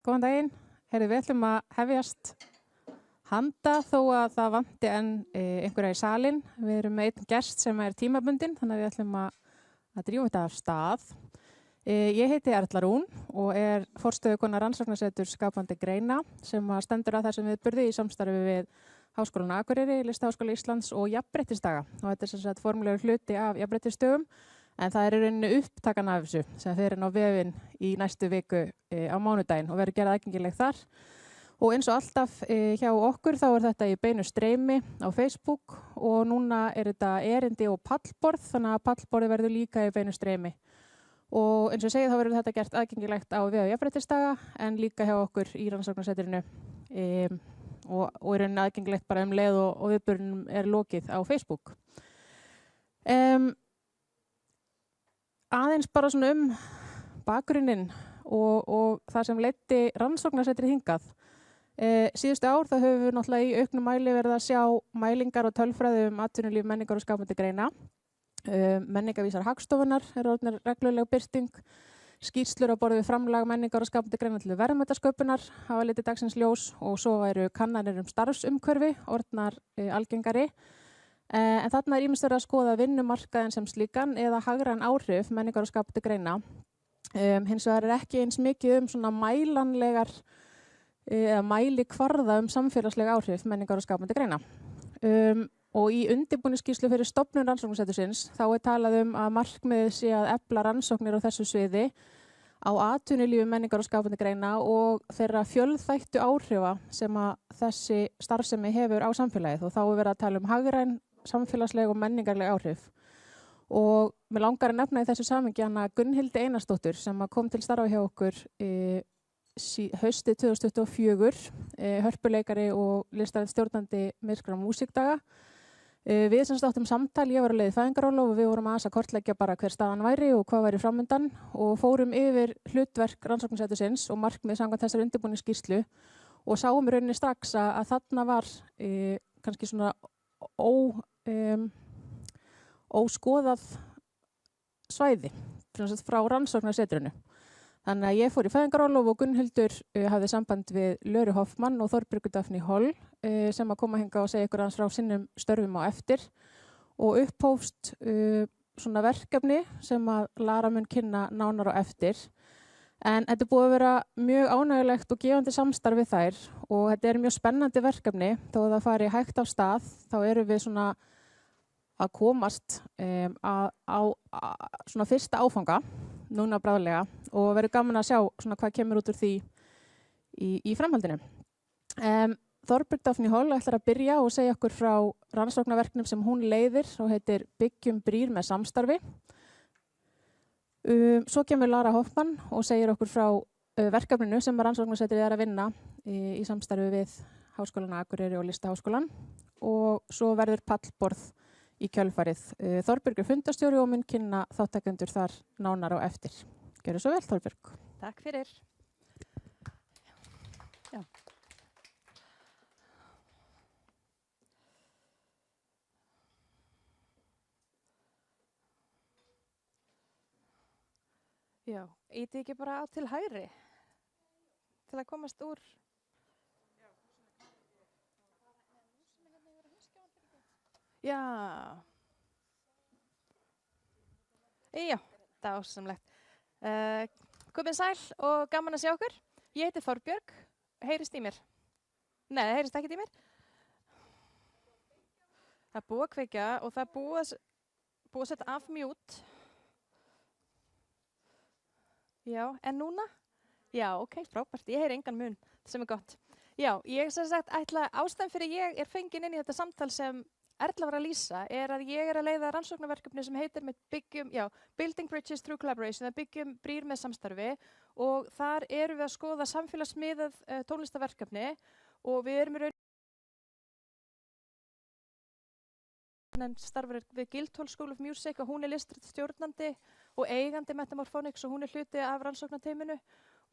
Góðan daginn. Við ætlum að hefjast handa þó að það vanti enn einhverja í salinn. Við erum með einn gest sem er tímabundinn, þannig að við ætlum að drífa þetta af stað. Ég heiti Erla Rún og er forstöðukona rannsóknarseturs skapandi greina sem stendur að þessum viðburði í samstarfi við Háskólann á Akureyri, Listaháskóla Íslands og Jafnréttisdaga. Og þetta er sem sagt formulegur hluti af jafnréttisdögum. En það er í rauninni upptakan af þessu sem fer inn á vefinn í næstu viku á mánudaginn og verður gerð aðgengileg þar. Og eins og alltaf hjá okkur þá er þetta í beinu streymi á Facebook og núna er þetta erindi og pallborð, þannig að pallborði verður líka í beinu streymi. Og eins og ég segi þá verður þetta gert aðgengilegt á vef jafnréttisdaga en líka hjá okkur í rannsóknarsetrinu og í rauninni aðgengilegt bara leið og viðburðinum er lokið á Facebook. Aðeins bara svona bakgrunninn og það sem leiddi rannsóknarsetrið hingað. Síðustu ár þá höfum við náttúrulega í auknum mæli verið að sjá mælingar og tölfræði atvinnulíf, menningar og skapandi greina. Menningarvísar Hagstofunnar er orðnir regluleg birting. Skýrslur á borð við framlag menningar og skapandi greina til verðmætasköpunar hafa litið dagsins ljós og svo væru kannanir starfsumhverfi orðnar algengari. En þarna er ýmist verið að skoða vinnumarkaðinn sem slíkan eða hagræn áhrif menningar og skapandi greina. Hins vegar er ekki eins mikið svona mælanlegar eða mælikvarða samfélagslega áhrif menningar og skapandi greina. Og í undirbúningsskýrslu fyrir stofnun rannsóknarsetursins þá er talað að markmiðið sé að efla rannsóknir á þessu sviði á atvinnulífi menningar og skapandi greina og þeirra fjölþættu áhrifa sem að þessi starfsemi hefur á samfélagið og þá er verið að tala hagræn samfélagsleg og menningarleg áhrif. Og mig langar að nefna í þessu samhengi hana Gunnhildi Einarsdóttur sem kom til starfa hjá okkur haustið 2024, hörpuleikari og listrænn stjórnandi Myrkra músíkdaga. Við sem áttum samtal, ég var að leið í fæðingarólof og við vorum að kortleggja bara hver staðan væri og hvað væri framundan og fórum yfir hlutverk rannsóknarsetursins og markmið samkvæmt þessari undirbúningsskýrslu og sáum í rauninni strax að þarna var kannski svona óskoðað svæði frá rannsóknarsetrinu. Þannig að ég fór í fæðingarólof og Gunnhildur hafði samband við Löru Hoffmann og Þorbjörgu Dafni Holl sem að koma hingað og segja ykkur aðeins frá sínum störfum á eftir og upphófst svona verkefni sem að Lara mun kynna nánar á eftir. En þetta er búið að vera mjög ánægulegt og gefandi samstarf við þær og þetta er mjög spennandi verkefni þó að það fari hægt af stað þá erum við svona að komast á svona fyrsta áfanga núna bráðlega og verður gaman að sjá svona hvað kemur út úr því í framhaldinu. Þorbjörg Dafni Holl ætlar að byrja og segja okkur frá rannsóknarverkefnum sem hún leiðir og heitir Byggjum brýr með samstarfi. Svo kemur Lara Hoffmann og segir okkur frá verkefninu sem rannsóknarsetrið er að vinna í samstarfi við Háskólann á Akureyri og Listaháskólann og svo verður pallborð í kjölfarið. Þorbjörg er fundarstjóri og mun kynna þáttakendur þar nánar á eftir. Gjörðu svo vel, Þorbjörg. Takk fyrir. Já. Já, íti ekki bara á til hægri til að komast úr. Já. Já, dásamlegt. Komið sæl og gaman að sjá okkur. Ég heiti Þorbjörg. Heyrist í mér? Nei, það heyrist ekkert í mér. Það er búið að kveikja og það er búið að setja af mute. Já, en núna? Já, ok, frábært. Ég heyri engan mun, sem er gott. Já, ég sem sagt ástæðan fyrir ég er fengin inn í þetta samtal sem Erla var að lýsa er að ég er að leiða rannsóknarverkefni sem heitir með Building Bridges Through Collaboration, það byggjum brýr með samstarfi og þar erum við að skoða samfélagsmiðað tónlistarverkefni og við erum í raun starfar við Guildhall School of Music og hún er liststjórnandi og eigandi Metamorphonics og hún er hluti af rannsóknarteyminu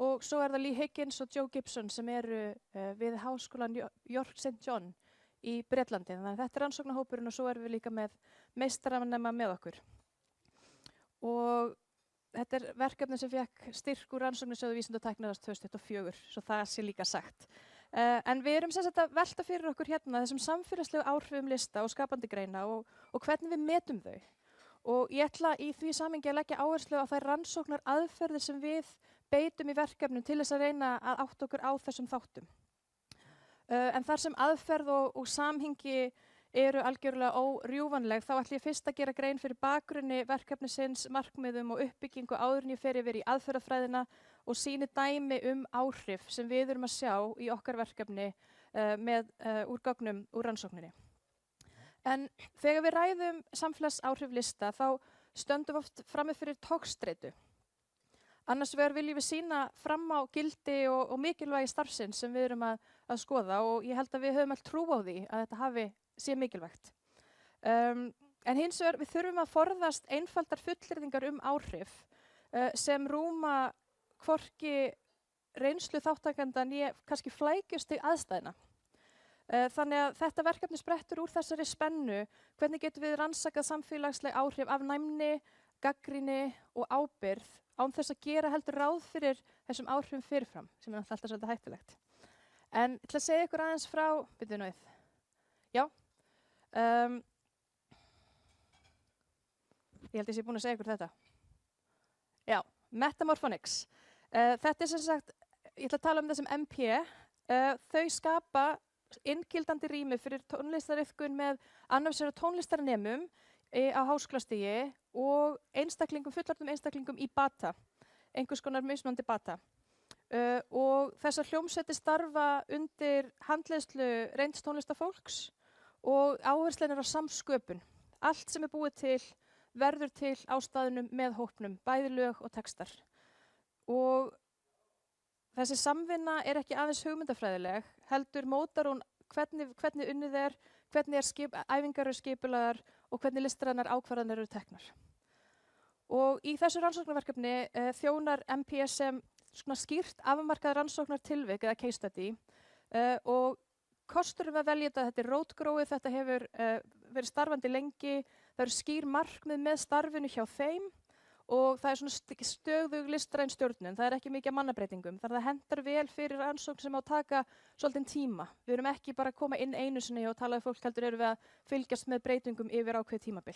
og svo er það Lee Higgins og Joe Gibson sem eru við Háskólann York St. John í Bretlandi. Þannig að þetta er rannsóknarhópurinn og svo erum við líka með meistaranema með okkur. Og þetta verkefni sem fekk styrk úr rannsóknarsjóði Vísinda- og tækniráðs 2024, svo það sé líka sagt. En við erum sem sagt að velta fyrir okkur hérna þessum samfélagslegu áhrifum lista og skapandi greina og hvernig við metum þau. Og ég ætla í því samhengi að leggja áherslu á þær rannsóknar aðferðir sem við beitum í verkefnum til þess að reyna að átta okkur á þessum þáttum. En þar sem aðferð og samhengi eru algjörlega órjúfanleg, þá ætla ég fyrst að gera grein fyrir bakgrunni verkefnisins, markmiðum og uppbyggingu áður en ég fer yfir í aðferðafræðina og sýni dæmi áhrif sem við erum að sjá í okkar verkefni úr gögnum úr rannsókninni. En þegar við ræðum samfélagsáhrif lista þá stöndum við oft frammi fyrir togstreitu. Annars vegar viljum við sýna fram á gildi og mikilvægi starfsins sem við erum að skoða og ég held að við höfum allt trú á því að þetta sé mikilvægt. En hins vegar við þurfum að forðast einfaldar fullyrðingar áhrif sem rúma hvorki reynslu þátttakenda né kannski flækjustig aðstæðna. Þannig að þetta verkefni sprettur úr þessari spennu, hvernig getum við rannsakað samfélagsleg áhrif af næmni, gagnrýni og ábyrgð án þess að gera heldur ráð fyrir þessum áhrifum fyrirfram, sem er alltaf svolítið hættulegt. En til að segja ykkur aðeins frá, byrju nú við. Já. Ég held að ég sé búin að segja ykkur þetta. Já, Metamorphonics. Þetta er sem sagt, ég ætla að tala um það sem MP. Þau skapa inngildandi rými fyrir tónlistariðkun með annars vegar tónlistarnemum á háskólastigi og fullorðnum einstaklingum í bata, einhvers konar mismunandi bata. Og þessar hljómsveitir starfa undir handleiðslu reynds tónlistarfólks og áherslan á samsköpun. Allt sem búið til verður til á staðnum með hópnum, bæði lög og textar. Og þessi samvinna er ekki aðeins hugmyndafræðileg, heldur mótar hún hvernig unnið hvernig æfingar eru skipulagðar og hvernig listrænar ákvarðanir eru teknar. Og í þessu rannsóknarverkefni þjónar MP sem skýrt afmarkað rannsóknartilvik eða case study og kosturum að velja þetta er rótgróið, þetta hefur verið starfandi lengi, það eru skýr markmið með starfinu hjá þeim og það er stöðug listræn stjórnun, það er ekki mikið mannabreitingum, þannig að það hentar vel fyrir rannsókn sem á að taka svolítinn tíma. Við erum ekki bara að koma inn einu sinni og tala við fólk, heldur erum við að fylgjast með breytingum yfir ákveð tímabil.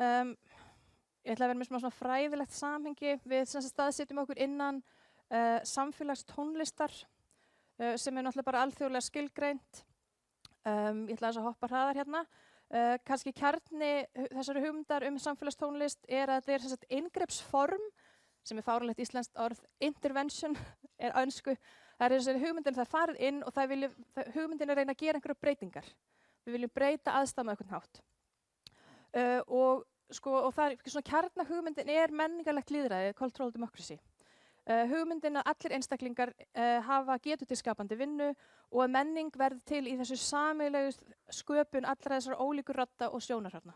Ég ætla að vera með svona fræðilegt samhengi. Við staðsetjum okkur innan samfélagstónlistar sem er náttúrulega bara alþjóðlega skilgreint. Ég ætla að hoppa hraðar hérna. Kannski kjarni þessari hugmyndar samfélagstónlist er að þetta er inngrepsform sem er fáránlegt íslenskt orð, intervention er á ensku. Það er þessari hugmyndin það farið inn og hugmyndin er að reyna að gera einhverja breytingar. Við viljum breyta aðstæðum á einhvern hátt. Og það er svona kjarnahugmyndin er menningarlegt lýðræði, cultural democracy. Hugmyndin að allir einstaklingar hafa getu til skapandi vinnu og að menning verði til í þessu sameiginlegu sköpun allra þessar ólíku radda og sjónarhorna.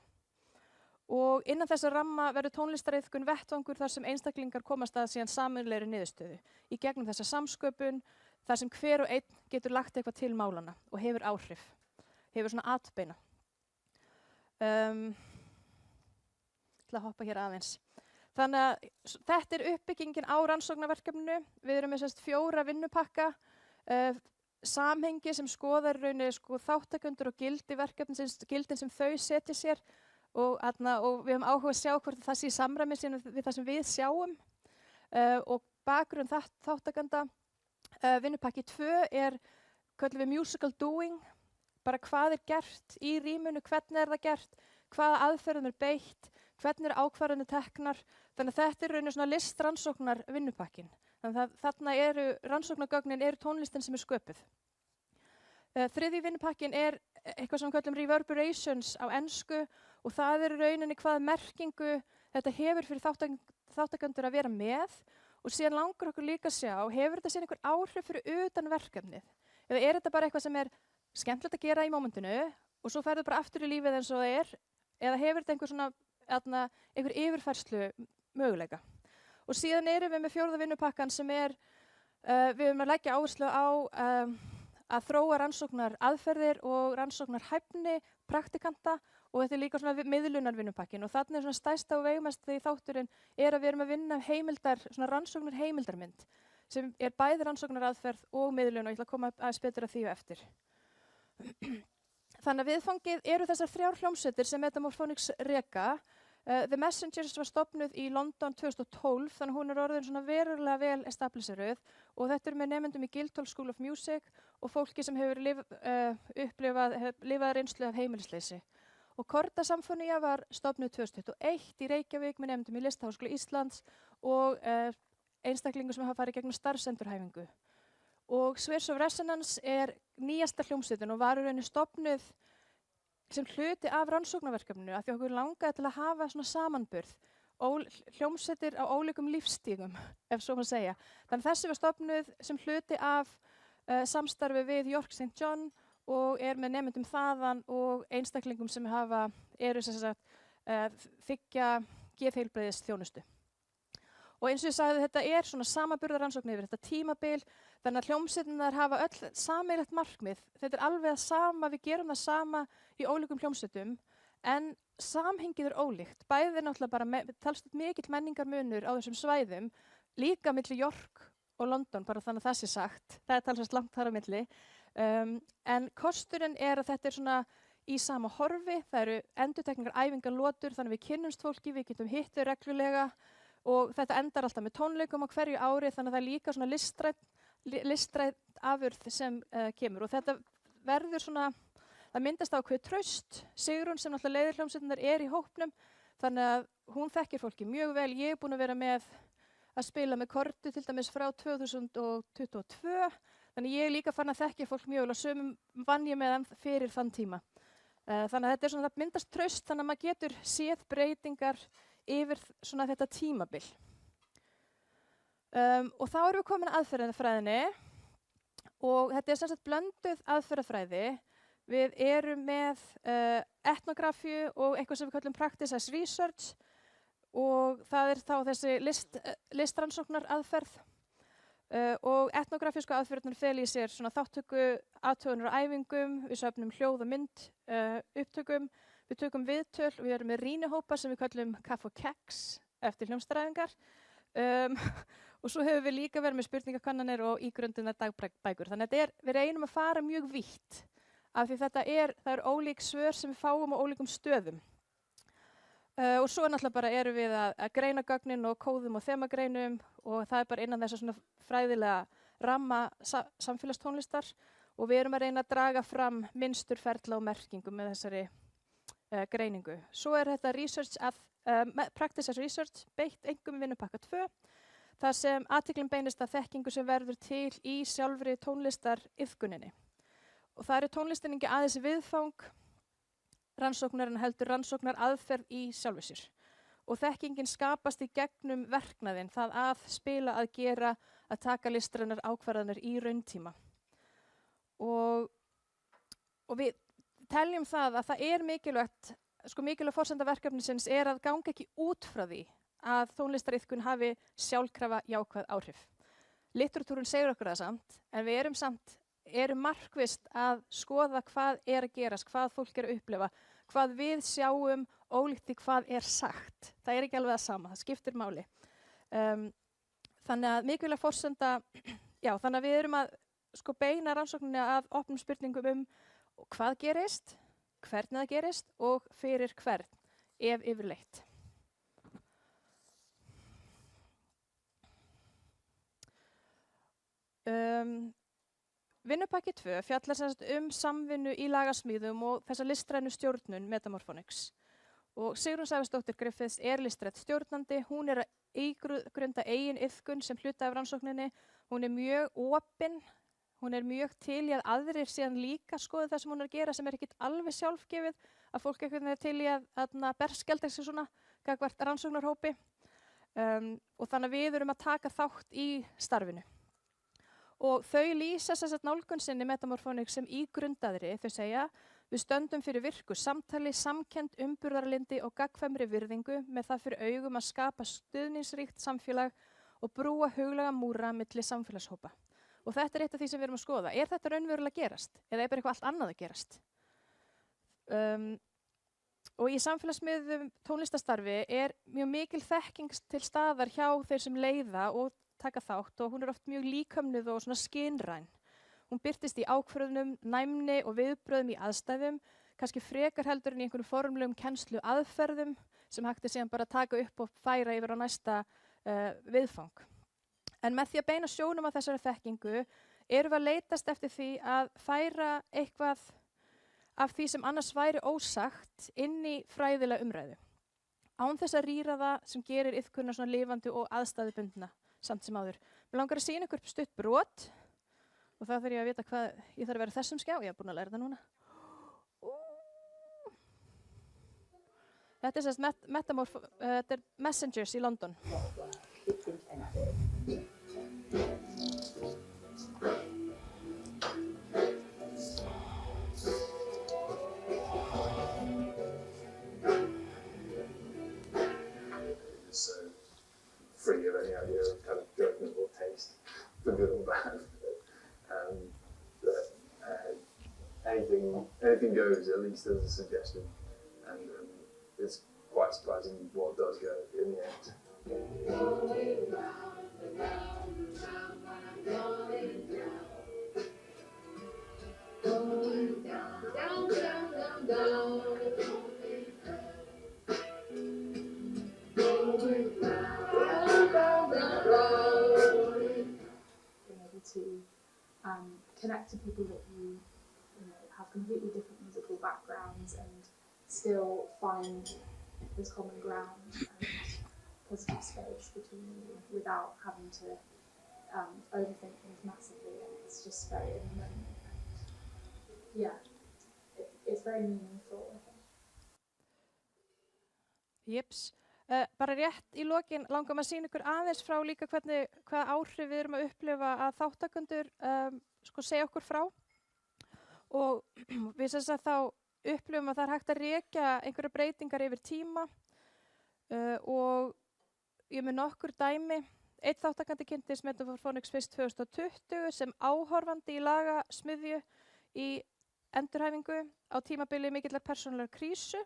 Og innan þessa ramma verður tónlistariðkun vettvangur þar sem einstaklingar komast að síðan sameiginlegri niðurstöðu í gegnum þessa samsköpun þar sem hver og einn getur lagt eitthvað til málana og hefur áhrif, hefur svona atbeina. Ég ætla að hoppa hér aðeins. Þannig að þetta er uppbyggingin á rannsóknarverkefninu. Við erum með 4 vinnupakka, samhengi sem skoðar þáttakendur og gildin sem þau setja sér og við höfum áhuga að sjá hvort það sé í samræmi við það sem við sjáum og bakgrunn þáttakenda. Vinnupakki 2 köllum við musical doing, bara hvað er gert í rýminu, hvernig er það gert, hvaða aðferðum er beitt, hvernig er ákvarðanir teknar. Þannig að þetta er raunin svona listrannsóknar vinnupakkin. Þannig að þarna rannsóknargögnin eru tónlistin sem er sköpuð. Þriðji vinnupakkin er eitthvað sem við köllum reverberations á ensku og það er rauninni hvaða merkingu þetta hefur fyrir þáttakendur að vera með og síðan langar okkur líka að sjá, hefur þetta síðan einhver áhrif fyrir utan verkefnið? Eða er þetta bara eitthvað sem er skemmtilegt að gera í mómentinu og svo ferðu bara aftur í lífið eins og það er? Eða hefur þetta einhver yfirfærslu möguleika? Og síðan erum við með 4. vinnupakkan sem við erum að leggja áherslu á að þróa rannsóknar aðferðir og rannsóknar hæfni praktikanta og þetta líka svona miðlunarvinnupakkin og þarna svona stærsta og veigumest því þátturinn að við erum að vinna svona rannsóknar heimildarmynd sem bæði rannsóknar aðferð og miðlun og ég ætla að koma aðeins betur að því og eftir. Þannig að viðfangið eru þessar 3 hljómsveitir sem Metamorphonics reka. The Messengers var stofnuð í London 2012 þannig að hún orðin svona verulega vel establisheruð og þetta með nemendum í Guildhall School of Music og fólki sem hefur lifað reynslu af heimilisleysi. Og Korda Samfonía var stofnuð 2021 í Reykjavík með nemendum í Listaháskóla Íslands og einstaklingur sem hafa farið gegnum starfsendurhæfingu. Og Spheres of Resonance nýjasta hljómsveitin og var í rauninni stofnuð sem hluti af rannsóknarverkefninu af því okkur langaði til að hafa svona samanburð hljómsveitir á ólíkum lífstígum, ef svo maður segja. Þannig þessi var stofnuð sem hluti af samstarfi við York St. John og með nemendum þaðan og einstaklingum sem eru sem sagt þiggja geðheilbrigðisþjónustu. Og eins og ég sagði þetta svona samanburðarrannsókn yfir þetta tímabil, þannig að hljómsveitirnar hafa öll sameiginlegt markmið. Þetta alveg það sama, við gerum það sama í ólíkum hljómsveitum, en samhengið ólíkt. Bæði náttúrulega bara talsvert mikill menningarmunur á þessum svæðum, líka milli York og London, bara þannig að það sé sagt. Það talsvert langt þar á milli. En kosturinn að þetta svona í sama horfi, það eru endurtekningar æfingarlotur, þannig að við kynnumst fólki, við getum hitt þau reglulega, og þetta endar alltaf með tónleikum á hverju ári þannig að það líka svona listrænt afurð sem kemur og þetta verður svona, það myndast ákveðið traust. Sigrún sem náttúrulega leiðir hljómsveitirnar í hópnum þannig að hún þekkir fólki mjög vel. Ég búin að vera með að spila með Kordu til dæmis frá 2022 þannig ég líka fann að þekkja fólk mjög vel og sömum vann ég með þeim fyrir þann tíma. Þannig að þetta svona, það myndast traust þannig að maður getur séð breytingar yfir svona þetta tímabil. Og þá erum við komin að aðferðafræðinni og þetta sem sagt blönduð aðferðafræði. Við erum með etnografíu og eitthvað sem við kallum practice as research og það þá þessi listrannsóknar aðferð og etnografísku aðferðunar fel í sér svona þáttöku, athuganir og æfingum, við söfnum hljóð og mynd upptökum. Við tökum viðtöl og við erum með rýnihópa sem við kallum Kaffi og Keks eftir hljómsveitaræfingar. Og svo hefur við líka verið með spurningakannanir og ígrundunar dagbækur. Þannig að við reynum að fara mjög vítt af því það eru ólík svör sem við fáum á ólíkum stöðum. Og svo náttúrulega bara erum við að greina gögnin og kóðum og þemagreinum og það bara innan þess að svona fræðilega ramma samfélagstónlistar og við erum að reyna að draga fram mynstur, ferla og merkingu með þessari greiningu. Svo þetta practice as research beitt einkum í vinnupakka 2 þar sem athyglin beinist að þekkingu sem verður til í sjálfri tónlistariðkuninni. Og það tónlistin ekki aðeins viðfang rannsóknar en heldur rannsóknar aðferð í sjálfu sér. Og þekkingin skapast í gegnum verknaðinn, það að spila, að gera, að taka listrænar ákvarðanir í rauntíma. Og við teljum það að mikilvægt, mikilvæg forsenda verkefnisins að ganga ekki út frá því að tónlistariðkun hafi sjálfkrafa jákvæð áhrif. Literatúrinn segir okkur það samt, en við erum markvisst að skoða hvað að gerast, hvað fólk að upplifa, hvað við sjáum ólíkt því hvað sagt. Það ekki alveg það sama, það skiptir máli. Þannig að mikilvæg forsenda, þannig að við erum að beina rannsókninni að opnum spurningum hvað gerist, hvernig það gerist og fyrir hvern, ef yfirleitt. Vinnupakki 2 fjallar samvinnu í lagasmíðum og þessa listrænu stjórnun Metamorphonics. Og Sigrún Sævarsdóttir Griffiths listrænt stjórnandi, hún að ígrunda eigin iðkun sem hluta af rannsókninni, hún mjög opin, hún mjög til í að aðrir síðan líka skoði það sem hún að gera sem ekkert alveg sjálfgefið, að fólk til í að berskjalda sig svona gagnvart rannsóknarhópi og þannig að við erum að taka þátt í starfinu. Og þau lýsa nálgun sinni Metamorphonics sem ígrundaðri, þau segja við stöndum fyrir virku samtali, samkennd, umburðarlyndi og gagnkvæmri virðingu með það fyrir augum að skapa stuðningsríkt samfélag og brúa huglæga múra milli samfélagshópa. Og þetta eitt af því sem við erum að skoða. Þetta raunverulega gerast? Eða bara eitthvað allt annað að gerast? Og í samfélagsmiðlum tónlistarstarfi mjög mikil þekking til staðar hjá þeir sem leiða og taka þátt og hún oft mjög líkamnuð og svona skynræn. Hún birtist í ákvörðunum, næmni og viðbröðum í aðstæðum, kannski frekar heldur en í einhverjum formlegum kennslu aðferðum sem hægt síðan bara að taka upp og færa yfir á næsta viðfang. En með því að beina sjónum að þessari þekkingu erum við að leitast eftir því að færa eitthvað af því sem annars væri ósagt inn í fræðilega umræðu. Án þess að rýra það sem gerir iðkunna svona lifandi og aðstæðubundna samt sem áður. Mér langar að sýna ykkur stutt brot og það þarf ég að vita hvað ég þarf að vera þessum skjá. Ég er búin að læra það núna. Þetta er Messengers í London. So free of any idea of kind of judgment or taste, for good or bad. Anything goes, at least as a suggestion, and it's quite surprising what does go in the end. To connect to people that you have completely different musical backgrounds and still find this common ground and positive space between you without having to overthink things massively, and it's just very in the moment. And yeah, it's very meaningful, I think. Jeps. Bara rétt í lokin langar maður að sýna ykkur aðeins frá líka hvað áhrif við erum að upplifa að þáttakendur segja okkur frá. Og við sem sagt þá upplifum að það hægt að rekja einhverja breytingar yfir tíma og ég með nokkur dæmi. Einn þáttakandi kynntist Metamorphonics fyrst 2020 sem áhorfandi í lagasmiðju í endurhæfingu á tímabili mikillar persónulegar krísu.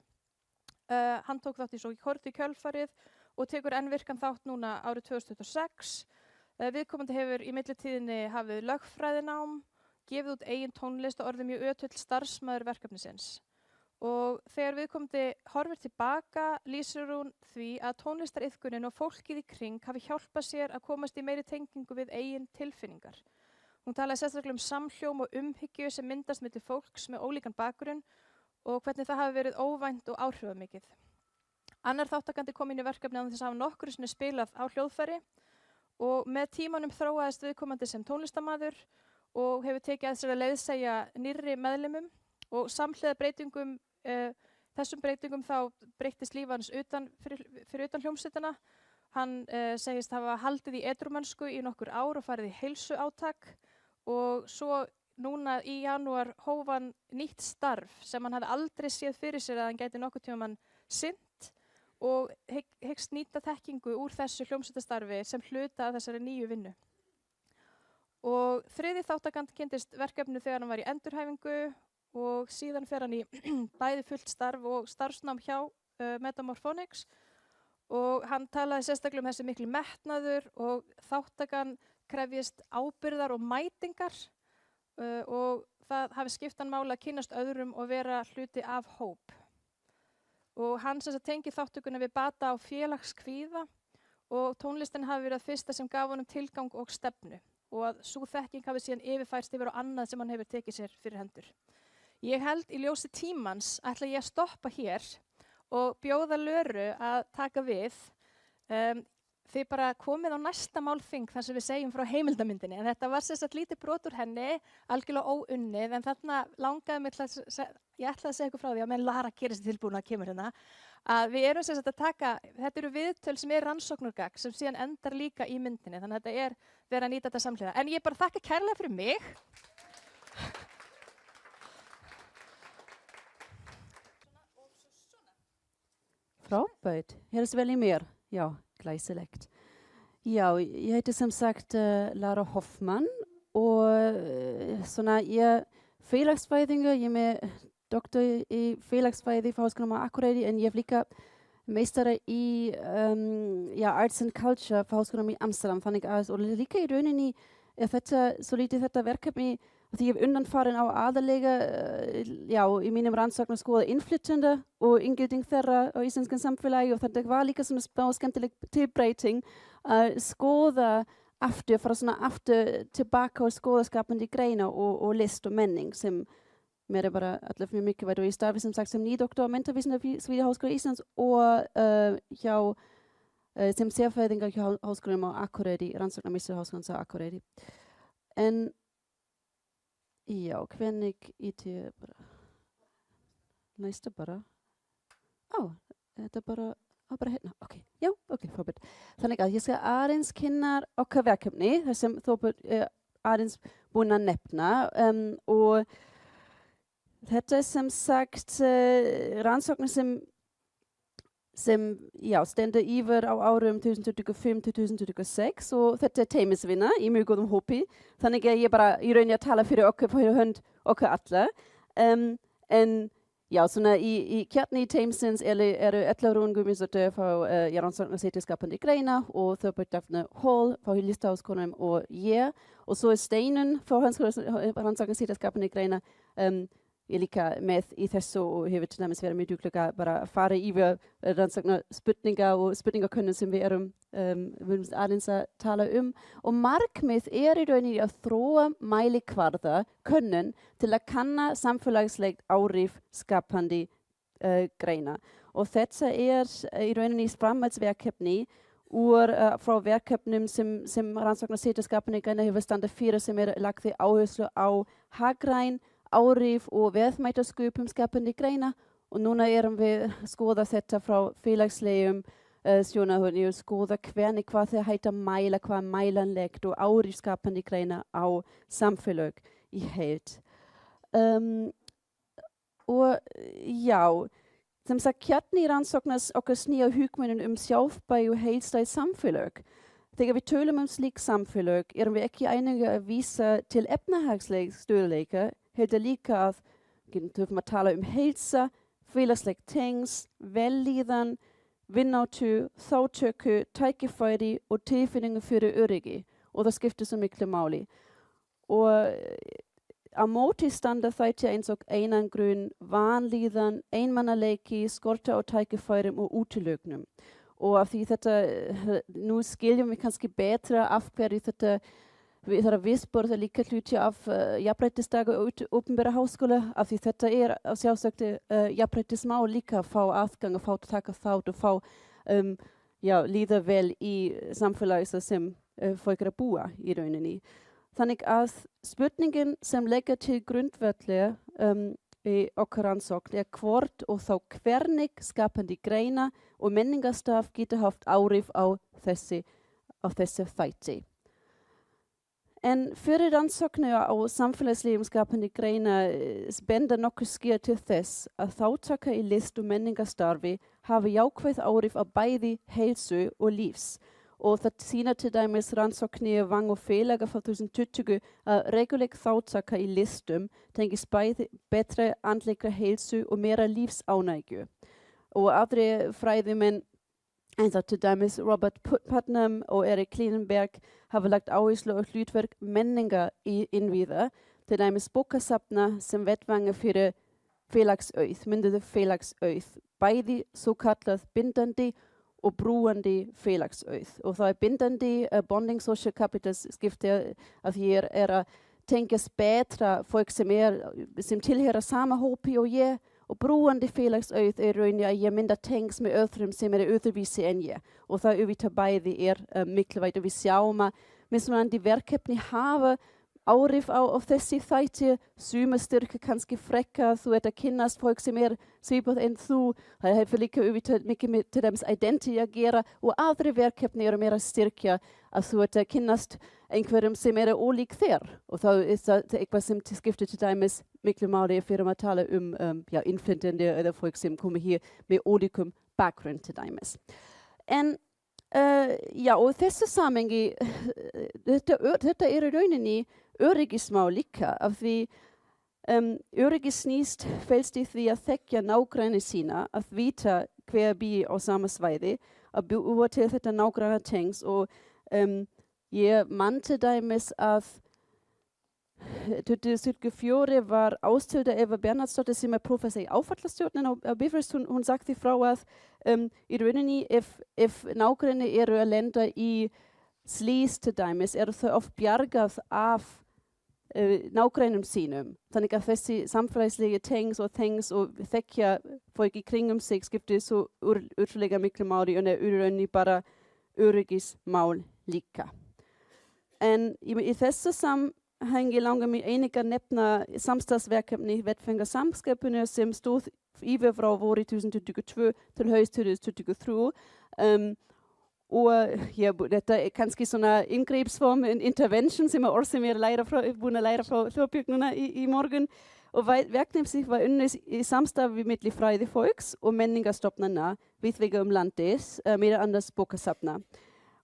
Hann tók þátt í svo í kjölfarið og tekur enn virkan þátt núna árið 2026. Viðkomandi hefur í millitíðinni hafið lögfræðinám, gefið út eigin tónlist og orðið mjög ötull starfsmaður verkefnisins. Og þegar viðkomandi horfir tilbaka lýsir hún því að tónlistariðkunin og fólkið í kring hafi hjálpað sér að komast í meiri tengingu við eigin tilfinningar. Hún talaði sérstaklega samhljóm og umhyggju sem myndast milli fólks með ólíkan bakgrunn og hvernig það hafi verið óvænt og áhrifamikið. Annar þáttakandi kom inn í verkefni án þess að hafa nokkru sinni spilað á hljóðfæri og með tímanum þróaðist viðkomandi sem tónlistamaður og hefur tekið að sér að leiðsegja nýrri meðlimum og samhliða þessum breytingum þá breyttist líf hans fyrir utan hljómsveitina. Hann segist hafa haldið í edrúmennsku í nokkur ár og farið í heilsuátak og svo núna í janúar hóf hann nýtt starf sem hann hafði aldrei séð fyrir sér að hann gæti nokkuð tímann sinnt og hyggst nýta þekkingu úr þessu hljómsveitastarfi sem hluta af þessari nýju vinnu. Og þriði þáttakandi kynntist verkefnu þegar hann var í endurhæfingu og síðan fer hann í bæði fullt starf og starfsnám hjá Metamorphonics og hann talaði sérstaklega um þessi miklu metnaður og þáttakan krefjist ábyrgðar og mætingar og það hafi skipt hann máli að kynnast öðrum og vera hluti af hóp. Og hann tengir þáttökuna við bata á félagskvíða og tónlistin hafi verið að fyrsta sem gaf honum tilgang og stefnu og að sú þekking hafi síðan yfirfærst yfir á annað sem hann hefur tekið sér fyrir hendur. Ég held í ljósi tímans ætla ég að stoppa hér og bjóða Löru að taka við. Þið bara komið á næsta málþing þar sem við segjum frá heimildamyndinni. En þetta var sem sagt lítið brot úr henni, algjörlega óunnið, en þarna langaði mig ég ætlaði að segja ykkur frá því að menn Lara gerir sér tilbúin að kemur hérna, að við erum sem sagt að taka, þetta eru viðtöl sem er rannsóknargagn sem síðan endar líka í myndinni, þannig að þetta er verið að nýta þetta samhliða. En ég bara þakka kærlega fyrir mig. Frábært. Helst vel í mér. Ja, gleiselekt. Ja, jag heter som sagt Lara Hoffman Såna félagsfræðingur, ég með doktor í félagsfræði frá Háskólanum á Akureyri en ég líka meistari í Arts and Culture frá Háskólanum í Amsterdam þannig að og líka í rauninni þetta svolítið þetta verkefni því ég hef undanfarin á aðalega í mínum rannsóknum skoða innflytjenda og inngilding þeirra á íslenskan samfélagi og þetta var líka svona smá skemmtileg tilbreyting að skoða fara svona aftur tilbaka og skoða skapandi greina og list og menning sem mér bara alltaf mjög mikilvægt og ég starfi sem sagt sem nýdoktor á mentorvísindasviði Háskóla Íslands og sem sérfræðingur hjá Háskólanum á Akureyri, rannsóknarmeistari Háskólans á Akureyri. En hvernig ég bara næsta bara þetta bara hérna, frábært. Þannig að ég skal aðeins kynna okkar verkefni, það sem Þorbjörn aðeins búinn að nefna og þetta sem sagt rannsóknir sem stendur yfir á árum 2025-2026 og þetta teymisvinna í mjög góðum hópi. Þannig að ég bara í rauninni að tala fyrir hönd okkar alla. En svona í kjarni teimsins eru Ella Rún Guðmundsdóttir frá rannsóknarsetri skapandi greina og Þorbjörn Daphne Hall frá Listaháskólanum og ég. Og svo Steinun frá rannsóknarsetri skapandi greina ég líka með í þessu og hefur til dæmis verið mjög dugleg að bara fara yfir rannsóknarspurningar og spurningakönnun sem við erum aðeins að tala og markmið í rauninni að þróa mælikvarða könnun til að kanna samfélagslegt áhrif skapandi greina og þetta í rauninni framhaldsverkefni frá verkefnum sem rannsóknarsetri skapandi greina hefur standað fyrir sem lagt áherslu á hagræn áhrif og verðmætasköpun skapandi greina og núna erum við skoða þetta frá félagslegum sjónarhorni og skoða hvernig hvað þeir hægt að mæla, hvað mælanlegt og áhrif skapandi greina á samfélag í heild. Og sem sagt kjarni rannsóknar okkar snýr hugmyndin sjálfbært og heildstætt samfélag. Þegar við tölum slík samfélag erum við ekki einungis að vísa til efnahagsleg stöðugleika heldur líka að þurfum að tala heilsa, félagsleg tengsl, vellíðan, vináttu, þátttöku, tækifæri og tilfinningu fyrir öryggi og það skiptir svo miklu máli. Og á móti standa þættir eins og einangrun, vanlíðan, einmanaleiki, skortur á tækifærum og útiloknum. Og af því þetta, nú skiljum við kannski betra af hverju þetta við viðsporða líka hluti af jafnréttisdaga og opinbera háskóla af því þetta sjálfsagt jafnréttismál líka að fá aðgang og fá að taka þátt og fá líða vel í samfélagi sem fólk að búa í rauninni. Þannig að spurningin sem leggur til grundvelli í okkar rannsókn hvort og þá hvernig skapandi greina og menningarstarf getur haft áhrif á þessi þætti. En fyrir rannsóknir á samfélagslegum skapandi greina benda nokkuð skýr til þess að þátttaka í list og menningarstarfi hafi jákvæð áhrif á bæði heilsu og lífs. Og það sýna til dæmis rannsóknir Vang og félaga frá 2020 að reguleg þátttaka í listum tengist bæði betri andlegri heilsu og meira lífsánægju. Og aðrir fræðimenn eins og til dæmis Robert Putnam og Erik Klinenberg hafa lagt áherslu á hlutverk menningar í innviða, til dæmis bókasafna sem vettvangur fyrir félagsauð, mynduðu félagsauð, bæði svo kallað bindandi og brúandi félagsauð. Og það bindandi bonding social capital skiptir að hér að tengjast betra fólk sem tilheyra sama hópi og ég og brúandi félagsauð rauninni að ég mynda tengs með öðrum sem öðruvísi en ég. Og það auðvitað bæði mikilvægt og við sjáum að mismunandi verkefni hafa áhrif á þessi þætti, suma styrka kannski frekka, þú að kynnast fólk sem svipað en þú, það hefur líka auðvitað mikið með til dæmis identity að gera og aðri verkefni meira styrkja að þú að kynnast einhverjum sem ólík þér og þá það eitthvað sem skiptir til dæmis miklu máli fyrir að tala innflytjandi eða fólk sem koma hér með ólíkum bakgrunn til dæmis. En og þessu samhengi, þetta í rauninni öryggismál líka af því öryggis snýst felst í því að þekkja nágranni sína, að vita hver býr á sama svæði, að búa til þetta nágranna tengs og ég man til dæmis að 2004 var Ásthildur Eva Bernhardsdóttir sem professor í áfallastjórnun á Bifröst, hún sagði frá að í rauninni ef nágranni eru að lenda í slís til dæmis, eru þau oft bjargað af nágrannum sínum. Þannig að þessi samfélagslega tengs og þekkja fólk í kringum sig skiptir svo útrúlega miklu máli og í rauninni bara öryggismál líka. En í þessu samhengi langar mig einnig að nefna samstarfsverkefni Vettfangarsamskapinu sem stóð yfir frá vori 2022 til haust 2023. Og þetta kannski svona inngripsform, intervention sem orð búin að læra frá Þorbjörg núna í morgun. Og verkefnið var unnið í samstarfi milli fræðifólks og menningarstofnana víðvegar landið, meðal annars bókasafna.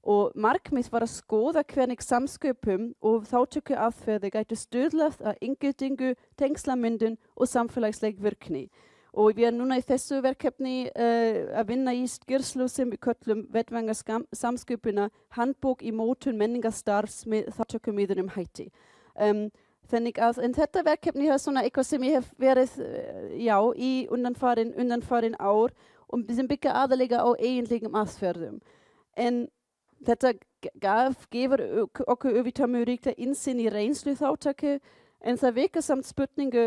Og markmið var að skoða hvernig samsköpum og þátttökuaðferðir gætu stuðlað að inngildingu, tengslamyndun og samfélagsleg virkni. Og við núna í þessu verkefni að vinna í skýrslu sem við köllum Vettvangarsamskupina handbók í mótun menningarstarfs með þátttökumiðunum hætti. Þannig að þetta verkefni er svona eitthvað sem ég hef verið í undanfarin ár og sem byggja aðalega á eiginlegum aðferðum. En þetta gefur okkur auðvitað möguleika innsýn í reynslu þátttöku. En það vekur samt spurningu,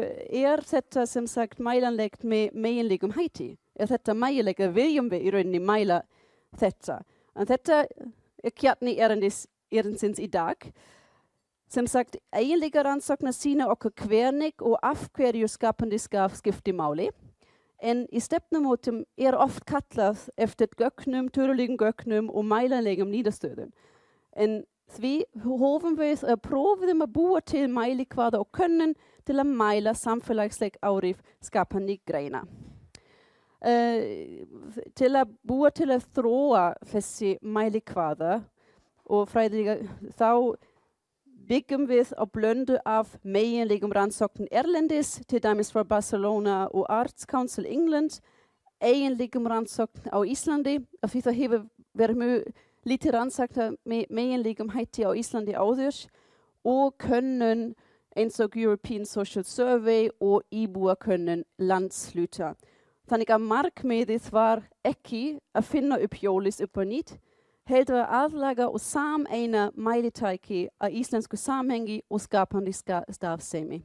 þetta sem sagt mælanlegt með meginlegum hætti? Þetta mælanlegt, viljum við í rauninni mæla þetta? En þetta kjarni erindisins í dag. Sem sagt, eiginlega rannsóknar sýna okkur hvernig og af hverju skapandi skiptir máli. En í stefnumótum oft kallað eftir gögnum, tölulegum gögnum og mælanlegum niðurstöðum. En því hófum við að prófum að búa til mælikvarða og könnun til að mæla samfélagsleg áhrif skapandi greina. Til að búa til að þróa þessi mælikvarða og fræðilega þá byggjum við á blöndu af meginlegum rannsóknum erlendis, til dæmis frá Barcelona og Arts Council England, eiginlegum rannsókn á Íslandi, af því það hefur verið mjög lítið rannsakta með meginlegum hætti á Íslandi áður og könnun eins og European Social Survey og íbúakönnun landshluta. Þannig að markmiðið var ekki að finna upp hjólið upp á nýtt, heldur að aðlaga og sameina mælitæki að íslensku samhengi og skapandi starfsemi.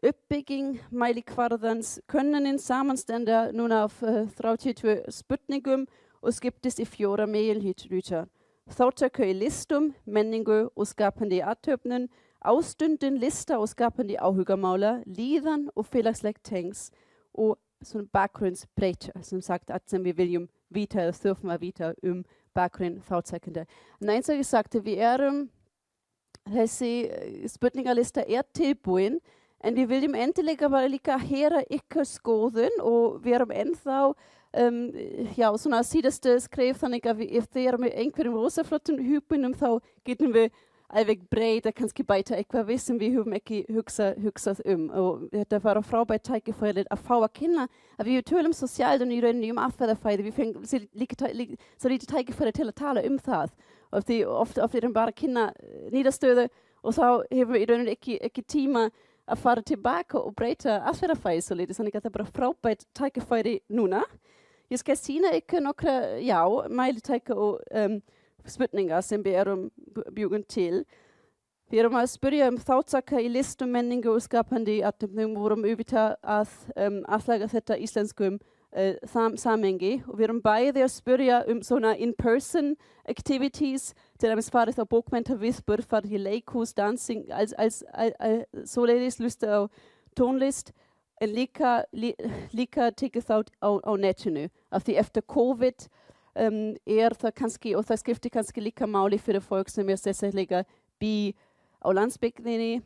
Uppbygging mælikvarðans könnunin samanstender núna af 32 spurningum og skiptist í 4 meginhluta. Þátttöku í listum, menningu og skapandi athöfnun, ástundun lista og skapandi áhugamála, líðan og félagsleg tengs og svona bakgrunnsbreyta, sem sagt að sem við viljum vita eða þurfum að vita bakgrunn þátttakenda. En eins og ég sagði, þessi spurningalista tilbúin, en við viljum endilega bara líka heyra ykkar skoðun og við erum ennþá svona síðastu skref, þannig að ef þið erum með einhverjum rosaflottum húpunum þá getum við alveg breyta kannski bæta eitthvað við sem við höfum ekki hugsað og þetta var frábært tækifæri að fá að kynna að við tölum sosialt og í rauninni aðferðafræði, við fengum svo lítið tækifæri til að tala það og því oft erum bara að kynna niðurstöðu og þá hefur við í rauninni ekki tíma að fara tilbaka og breyta aðferðafræði svo lítið, þannig að það er bara frábært tækifæri núna. Ég skal sýna ykkur nokkra mælitæki og spurningar sem við erum búin til. Við erum að spyrja þátttöku í listum, menningu og skapandi athöfnum og vorum auðvitað að aðlaga þetta íslenskum samhengi og við erum bæði að spyrja svona in-person activities, til dæmis farið á bókmenntaviðburð, farið í leikhús, dansing, svoleiðis lusta á tónlist, en líka tekið þátt á netinu. Af því eftir COVID það kannski, og það skiptir kannski líka máli fyrir fólk sem sérstaklega bý á landsbygðinni,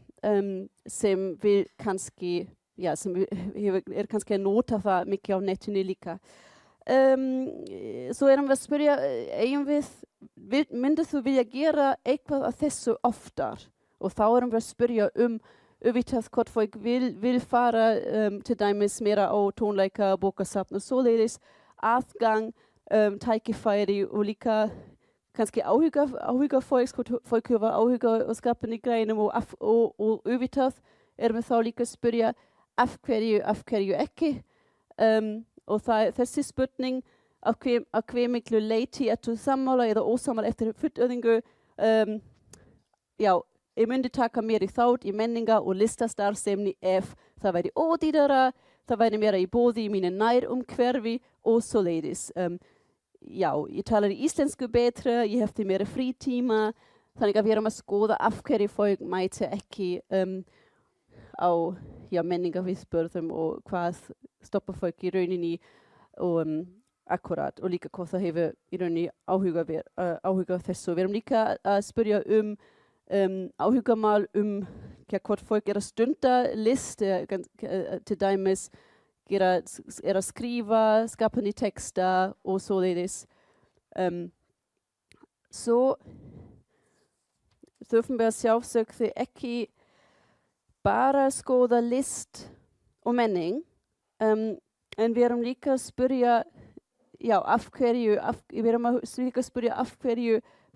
sem vil kannski, sem kannski að nota það mikið á netinu líka. Svo erum við að spyrja, eigum við myndir þú vilja gera eitthvað af þessu oftar? Og þá erum við að spyrja auðvitað hvort fólk vil fara til dæmis meira á tónleika, bókasafn og svoleiðis, aðgang, tækifæri og líka kannski áhuga fólk hafa áhuga á skapandi greinum og auðvitað erum við þá líka að spyrja af hverju ekki. Og þessi spurning af hve miklu leyti þú sammála eða ósammála eftir fullyrðingu. Ég myndi taka mér í þátt í menningar og listastarfsemi ef það væri ódýrara, það væri meira í boði í mínu nærumhverfi og svoleiðis. Ég talar íslensku betra, ég hefði meira frítíma, þannig að við erum að skoða af hverju fólk mæti ekki á menningarviðburðum og hvað stoppar fólk í rauninni og akkurat og líka hvað það hefur í rauninni áhuga þessu. Við erum líka að spyrja áhugamál hvort fólk að stunda list, til dæmis að skrifa, skapandi texta og svoleiðis. Så þurfum við að sjálfsögðu ekki bara skoða list og menning, en við erum líka að spyrja af hverju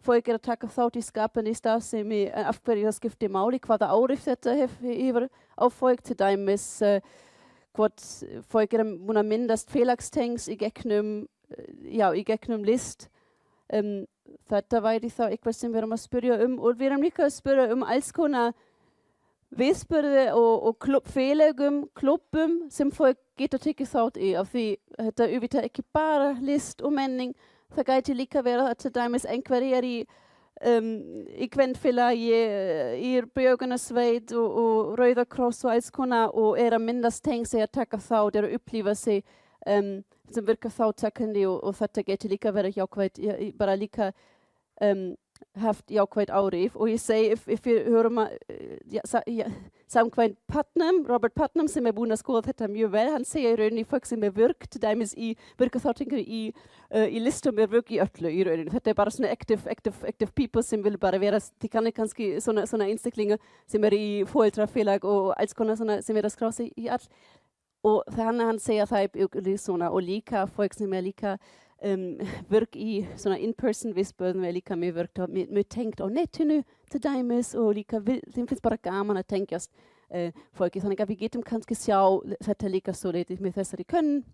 fólk að taka þátt í skapandi starfsemi, af hverju það skiptir máli, hvaða áhrif þetta hefur á fólk, til dæmis hvort fólk búin að myndast félagstengs í gegnum list. Þetta væri þá eitthvað sem við erum að spyrja og við erum líka að spyrja alls konar viðburði og klubbum sem fólk getur tekið þátt í, af því þetta auðvitað ekki bara list og menning. Það gæti líka vera að til dæmis einhverjir í kvenfélagi, í björgunarsveit og Rauða Kross og alls konar og að myndast tengja sig að taka þátt að upplifa sig sem virka þáttakandi og þetta gæti líka vera jákvætt, bara líka haft jákvætt áhrif. Og ég segi, if við hörum samkvæmt Robert Putnam sem búin að skoða þetta mjög vel, hann segir í rauninni fólk sem virk, til dæmis virka þáttakandi í listum virk í öllu í rauninni. Þetta bara svona active people sem vil bara vera, de kan kannski svona einstaklingar sem í fóreldrafélag og alls konar svona sem að skrá sig í all. Og hann segir það svona, og líka fólk sem líka virk í svona in-person viðburðum líka mjög virkt og mjög tengt á netinu til dæmis og líka þeim finnst bara gaman að tengjast fólki, þannig að við getum kannski sjá þetta líka svo leiðis með þessari können.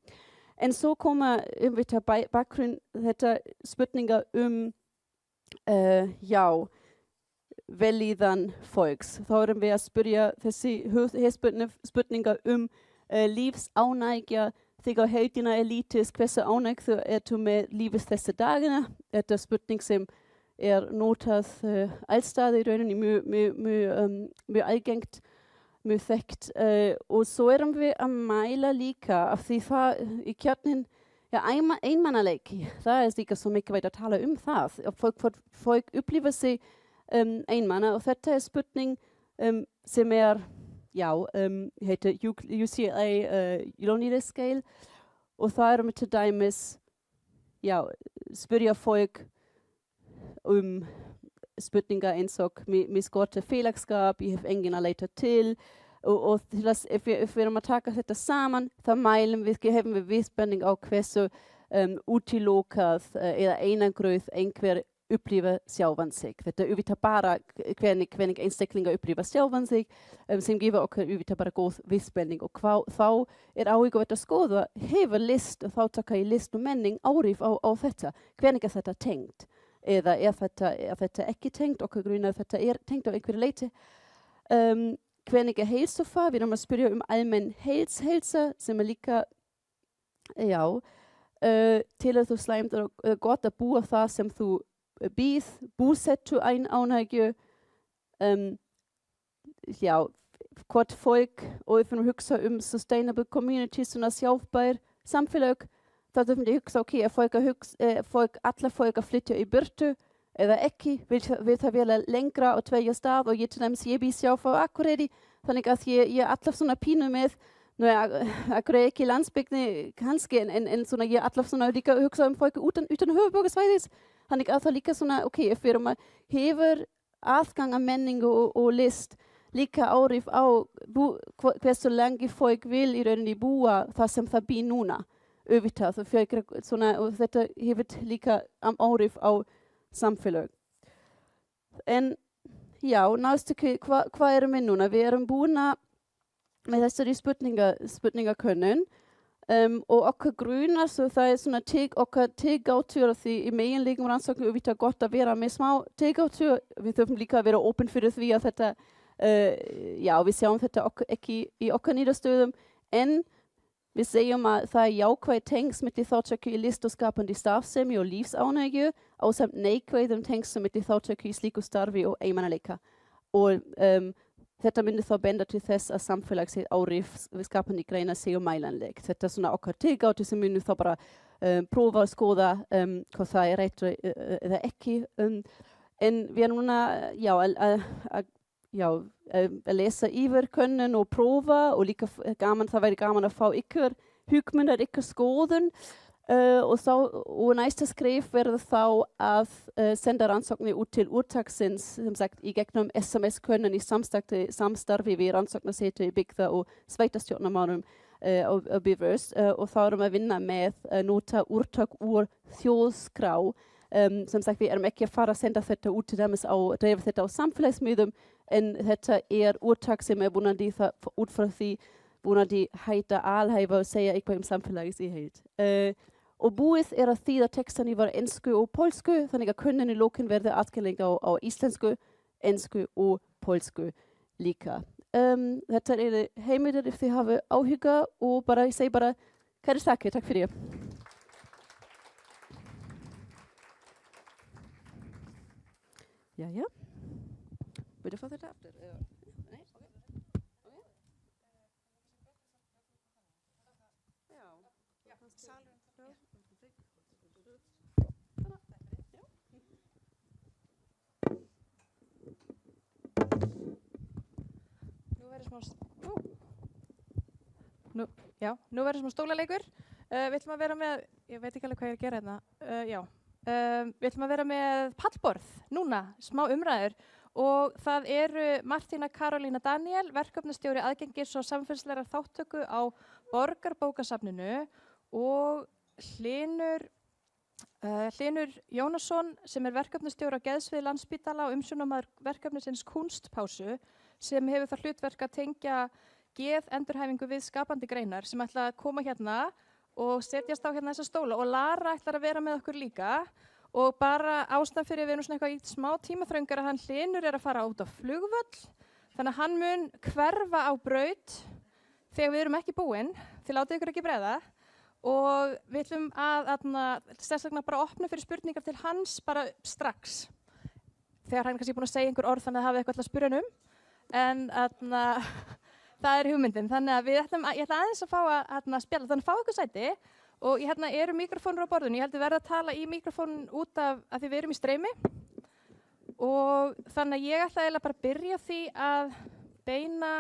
En svo koma við bakgrunn þetta spurningar vellíðan fólks. Þá erum við að spyrja þessi spurningar lífsánægja þegar heldina lítis, hversu ánægður þú með lífið þessa dagina. Þetta spurning sem notað allstaðar í rauninni mjög algengt, mjög þekkt. Og svo erum við að mæla líka af því það í kjarnin einmannaleiki. Það líka svo mikilvægt að tala það. Fólk upplifa sig einmanna og þetta spurning sem heitir UCLA Loneliness Scale og það erum við til dæmis spyrja fólk spurningar eins og mér skortir félagskap, ég hef engin að leita til og ef við erum að taka þetta saman þá mælum hefum við vísbending á hversu útilokað eða einangruð einhver upplifa sjálfan sig. Þetta auðvitað bara hvernig einstaklingar upplifa sjálfan sig sem gefur okkur auðvitað bara góð vísbending og þá áhugavert að skoða hefur list og þátttaka í list og menning áhrif á þetta. Hvernig þetta tengt? Eða þetta ekki tengt, okkur grunar þetta tengt á einhverju leyti. Hvernig heilsufar? Við erum að spyrja almenn heilsa sem líka til að þú slæmt og gott að búa það sem þú búsettu ánægju hvort fólk og ef við hugsa sustainable community, svona sjálfbær samfélag, þá þurfum við hugsa alla fólk að flytja í burtu eða ekki, vil það vera lengra og tveggja stað og ég til dæmis ég býr sjálf á Akureyri, þannig að ég alla svona pínu með Akureyri ekki landsbygni kannski en svona ég alla svona líka hugsa fólk utan höfuðborgarsvæðis. Þannig að það líka svona, ef við erum að hefur aðgang að menningu og list líka áhrif á hversu lengi fólk vil í rauninni búa það sem það býr núna. Auðvitað, og þetta hefur líka áhrif á samfélag. En já, næstu hvað erum við núna? Við erum búin með þessari spurningakönnun og okkar grunar, svo það er svona okkar tilgátur því í meginlegum rannsóknum auðvitað gott að vera með smá tilgátur. Við þurfum líka að vera opin fyrir því að þetta, við sjáum þetta ekki í okkar niðurstöðum, en við segjum að það er jákvæð tengsl milli þátttöku í list og skapandi starfsemi og lífsánægju ásamt neikvæðum tengsl milli þátttöku í slíku starfi og eiginmannaleika. Og þetta myndi þá benda til þess að samfélagsins áhrif við skapandi greina séu mælanleg. Þetta er svona okkar tilgátu sem við nú þá bara prófa að skoða hvað það er rétt eða ekki. En við erum núna að lesa yfir könnun og prófa og líka það væri gaman að fá ykkur hugmyndir, ykkur skoðun og næsta skref verður þá að senda rannsóknir út til úrtaksins, sem sagt í gegnum SMS-könnun í samstarfi við rannsóknarsetur í byggða og sveitarstjórnarmálum á Bifröst og þá erum að vinna með nota úrtak úr þjóðskrá. Sem sagt, við erum ekki að fara að senda þetta út til dæmis drefa þetta á samfélagsmiðlum, en þetta er úrtak sem er vonandi út frá því vonandi heita alhæfa og segja eitthvað samfélagis í heild. Og búið er að þýða textan yfir ensku og pólsku, þannig að könnunin í lokin verður aðskilning á íslensku, ensku og pólsku líka. Þetta er heimildir ef þið hafa áhuga og ég segi bara, kæri þakkir, takk fyrir. Ja. Vil du få det efter? Nej? Nú verður smá stólaleikur. Við ætlum að vera með, ég veit ekki alveg hvað ég er að gera hérna. Við ætlum að vera með pallborð núna, smá umræður og það eru Martína Karolína Daniel, verkefnastjóri aðgengis og samfélagslegrar þáttöku á Borgarbókasafninu og Hlynur Jónasson sem er verkefnastjóri á geðsviði Landspítala og umsjónarmaður verkefnisins Kunstpásu sem hefur það hlutverk að tengja geðendurhæfingu við skapandi greinar sem ætla að koma hérna og setjast á hérna þessa stóla og Lara ætlar að vera með okkur líka og bara ástæðan fyrir við erum svona eitthvað í smá tímaþröngar að hann Hlynur er að fara út á flugvöll þannig að hann mun hverfa á braut þegar við erum ekki búin þið látið ykkur ekki bregða og við ætlum að sérstaklega bara opna fyrir spurningar til hans bara strax þegar hann kannski búin að segja einhver orð þannig að það hafi eitthvað að spyrja hann en það er hugmyndin, þannig að ég ætla aðeins að fá að spjalla, þannig að fá ykkur sæti og hérna eru mikrofónur á borðinu, ég heldur verða að tala í mikrofónun út af að því við erum í streymi og þannig að ég ætla eiginlega bara að byrja því að beina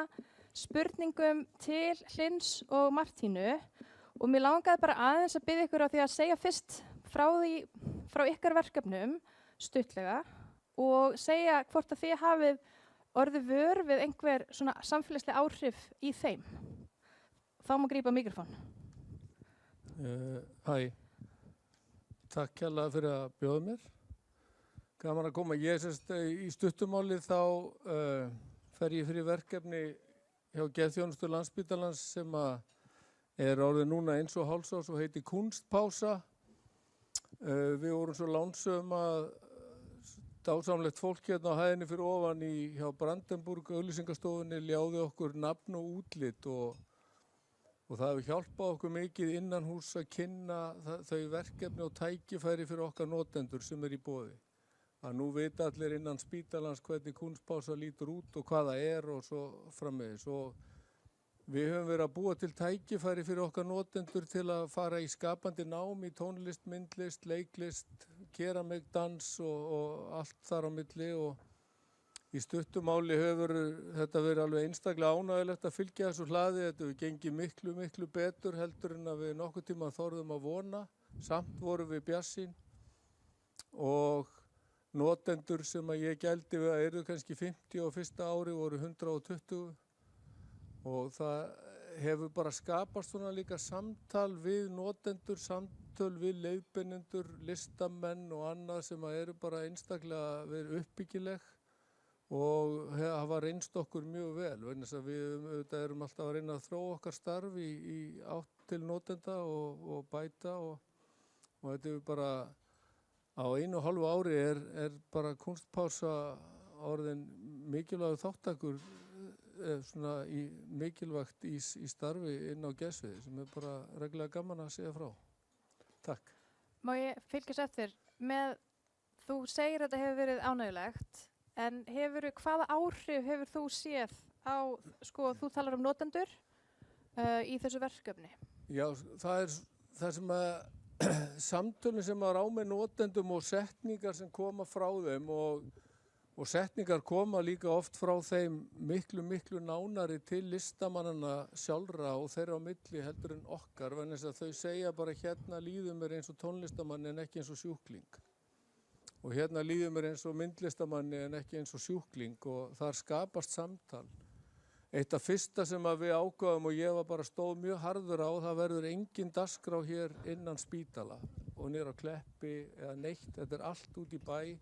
spurningum til Hlyns og Martínu og mér langaði bara aðeins að biðja ykkur á því að segja fyrst frá ykkar verkefnum stuttlega og segja hvort að þið hafið orðið vör við einhver svona samfélagslega áhrif í þeim. Þá má grípa mikrofón. Hæ. Takk kærlega fyrir að bjóða mér. Gaman að koma. Ég í stuttumáli þá fer ég fyrir verkefni hjá Geðþjónustu Landspítalans sem er orðið núna 1,5 árs og heitir Kunstpása. Við vorum svo lánsöm að dásamlegt fólk hérna á hæðinni fyrir ofan hjá Brandenburg auglýsingastofunni ljáði okkur nafn og útlit og það hefur hjálpað okkur mikið innan hús að kynna þau verkefni og tækifæri fyrir okkar notendur sem er í boði. Að nú vita allir innan spítalans hvernig Kunstpása lítur út og hvað það er og svo framvegis. Og við höfum verið að búa til tækifæri fyrir okkar notendur til að fara í skapandi nám í tónlist, myndlist, leiklist, keramik, dans og allt þar á milli og í stuttumáli hefur þetta verið alveg einstaklega ánægilegt að fylgja þessu hlaði. Þetta hefur gengið miklu betur heldur en að við nokkuð tíma þorðum að vona. Samt vorum við bjartsýn og notendur sem að ég gældi við að eru kannski 50 á fyrsta ári voru 120 og það hefur bara skapast svona líka samtal við notendur, samtal við leiðbeinendur, listamenn og annað sem að eru bara einstaklega verið uppbyggileg og hafa reynst okkur mjög vel vegna þess að við erum alltaf að reyna að þróa okkar starf í átt til notenda og bæta og þetta er bara á 1,5 ári er bara kunstpása orðin mikilvægur þáttakur svona mikilvægt í starfi inn á geðsviði sem er bara reglulega gaman að segja frá. Takk. Má ég fylgjast eftir með, þú segir að þetta hefur verið ánægjulegt, en hvaða áhrif hefur þú séð á, sko, þú talar um notendur í þessu verkefni? Já, það er það sem að samtölin sem að með notendum og setningar sem koma frá þeim og setningar koma líka oft frá þeim miklu nánari til listamannana sjálfra og þeirra á milli heldur en okkar vegna þess að þau segja bara hérna líður mér eins og tónlistamanni en ekki eins og sjúkling og hérna líður mér eins og myndlistamanni en ekki eins og sjúkling og þar skapast samtal. Eitt af fyrsta sem að við ákváðum og ég var bara stóð mjög harður á, það verður engin dagskrá hér innan spítala og niður á Kleppi eða neitt, þetta er allt út í bæ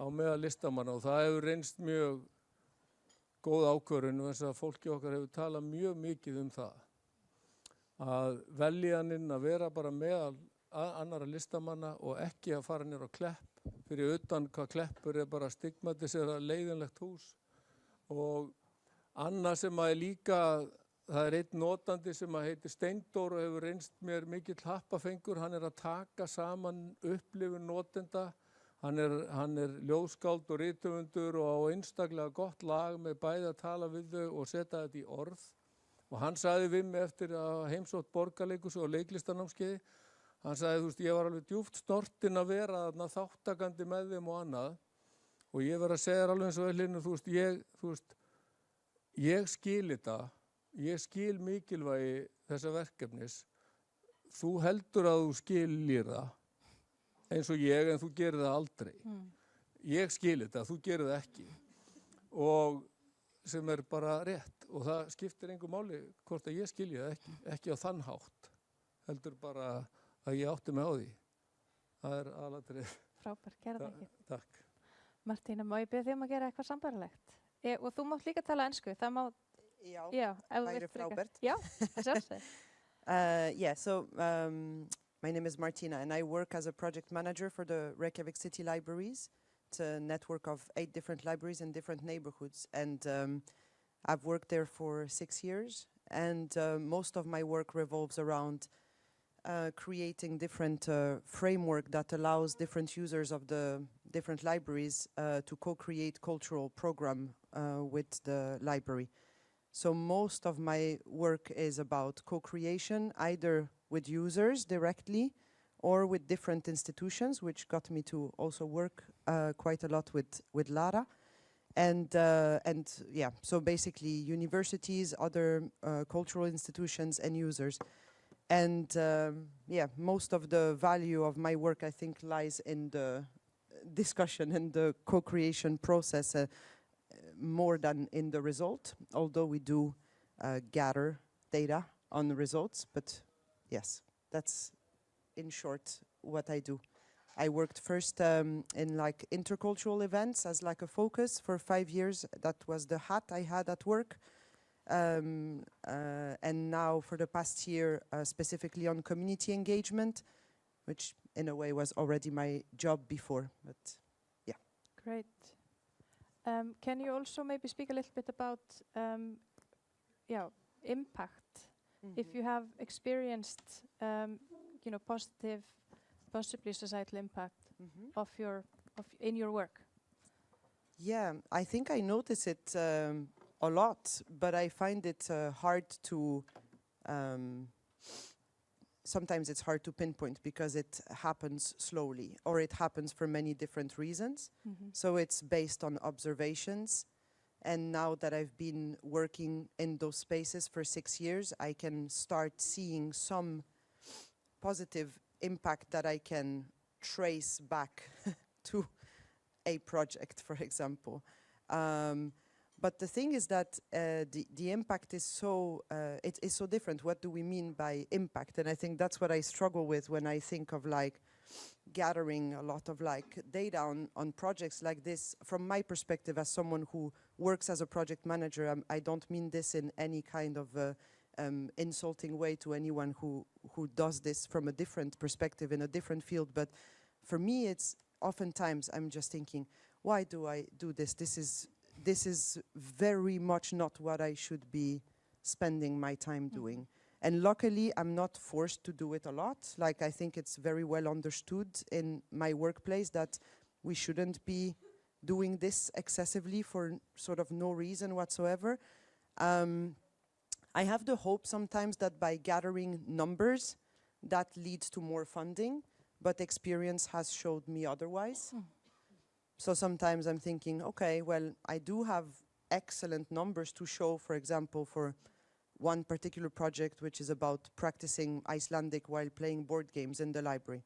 á meðal listamanna og það hefur reynst mjög góð ákvörðun og þess að fólki okkar hefur talað mjög mikið um það að veljaninn að vera bara meðal annara listamanna og ekki að fara niður á Klepp fyrir utan hvað Kleppur er bara stigmatisera leiðinlegt hús og annað sem að er líka, það er einn notandi sem að heitir Steindór og hefur reynst mér mikill happafengur, hann er að taka saman upplifun notenda, hann er ljóðskáld og rithöfundur og á einstaklega gott lag með bæði að tala við þau og setja þetta í orð og hann sagði við mig eftir að heimsótt Borgarleikhúsið og leiklistarnámskeiði, hann sagði þú veist ég var alveg djúpt snortinn að vera þarna þáttakandi með þeim og annað og ég verð að segja þér alveg eins og Elínu, þú veist ég skil þetta, ég skil mikilvægi þessa verkefnis, þú heldur að þú skilir það eins og ég en þú gerir það aldrei. Ég skil þetta, þú gerir það ekki og sem er bara rétt og það skiptir engu máli hvort að ég skilji það ekki á þann hátt, heldur bara að ég átti mig á því. Það er aðalatrið. Frábært, kæra þakkir. Takk. Martína, má ég biðja þig um að gera eitthvað sambærilegt? Og þú mátt líka tala ensku, það má... Já, væri frábært. Já, það sjálfsög. So my name is Martina and I work as a project manager for the Reykjavik City Libraries. It's a network of 8 different libraries in different neighborhoods and I've worked there for 6 years and most of my work revolves around creating different framework that allows different users of the different libraries to co-create cultural program with the library. So most of my work is about co-creation, either with users directly or with different institutions, which got me to also work quite a lot with Lara. And yeah, so basically universities, other cultural institutions and users. And yeah, most of the value of my work, I think, lies in the discussion and the co-creation process more than in the result, although we do gather data on the results. But yes, that's in short what I do. I worked first in like intercultural events as like a focus for 5 years. That was the hat I had at work. And now for the past year, specifically on community engagement, which in a way was already my job before, but yeah. Great. Can you also maybe speak a little bit about impact? If you have experienced, positive, possibly societal impact in your work. Yeah, I think I notice it a lot, but I find it hard to, sometimes it's hard to pinpoint because it happens slowly or it happens for many different reasons. So it's based on observations. And now that I've been working in those spaces for 6 years, I can start seeing some positive impact that I can trace back to a project, for example. But the thing is that the impact is so, it is so different. What do we mean by impact? And I think that's what I struggle with when I think of like gathering a lot of like data on projects like this. From my perspective as someone who works as a project manager, I don't mean this in any kind of insulting way to anyone who does this from a different perspective in a different field. But for me, it's oftentimes I'm just thinking, why do I do this? This is very much not what I should be spending my time doing. And luckily, I'm not forced to do it a lot. Like, I think it's very well understood in my workplace that we shouldn't be doing this excessively for sort of no reason whatsoever. I have the hope sometimes that by gathering numbers, that leads to more funding, but experience has showed me otherwise. So sometimes I'm thinking, okay, well, I do have excellent numbers to show, for example, for one particular project, which is about practicing Icelandic while playing board games in the library.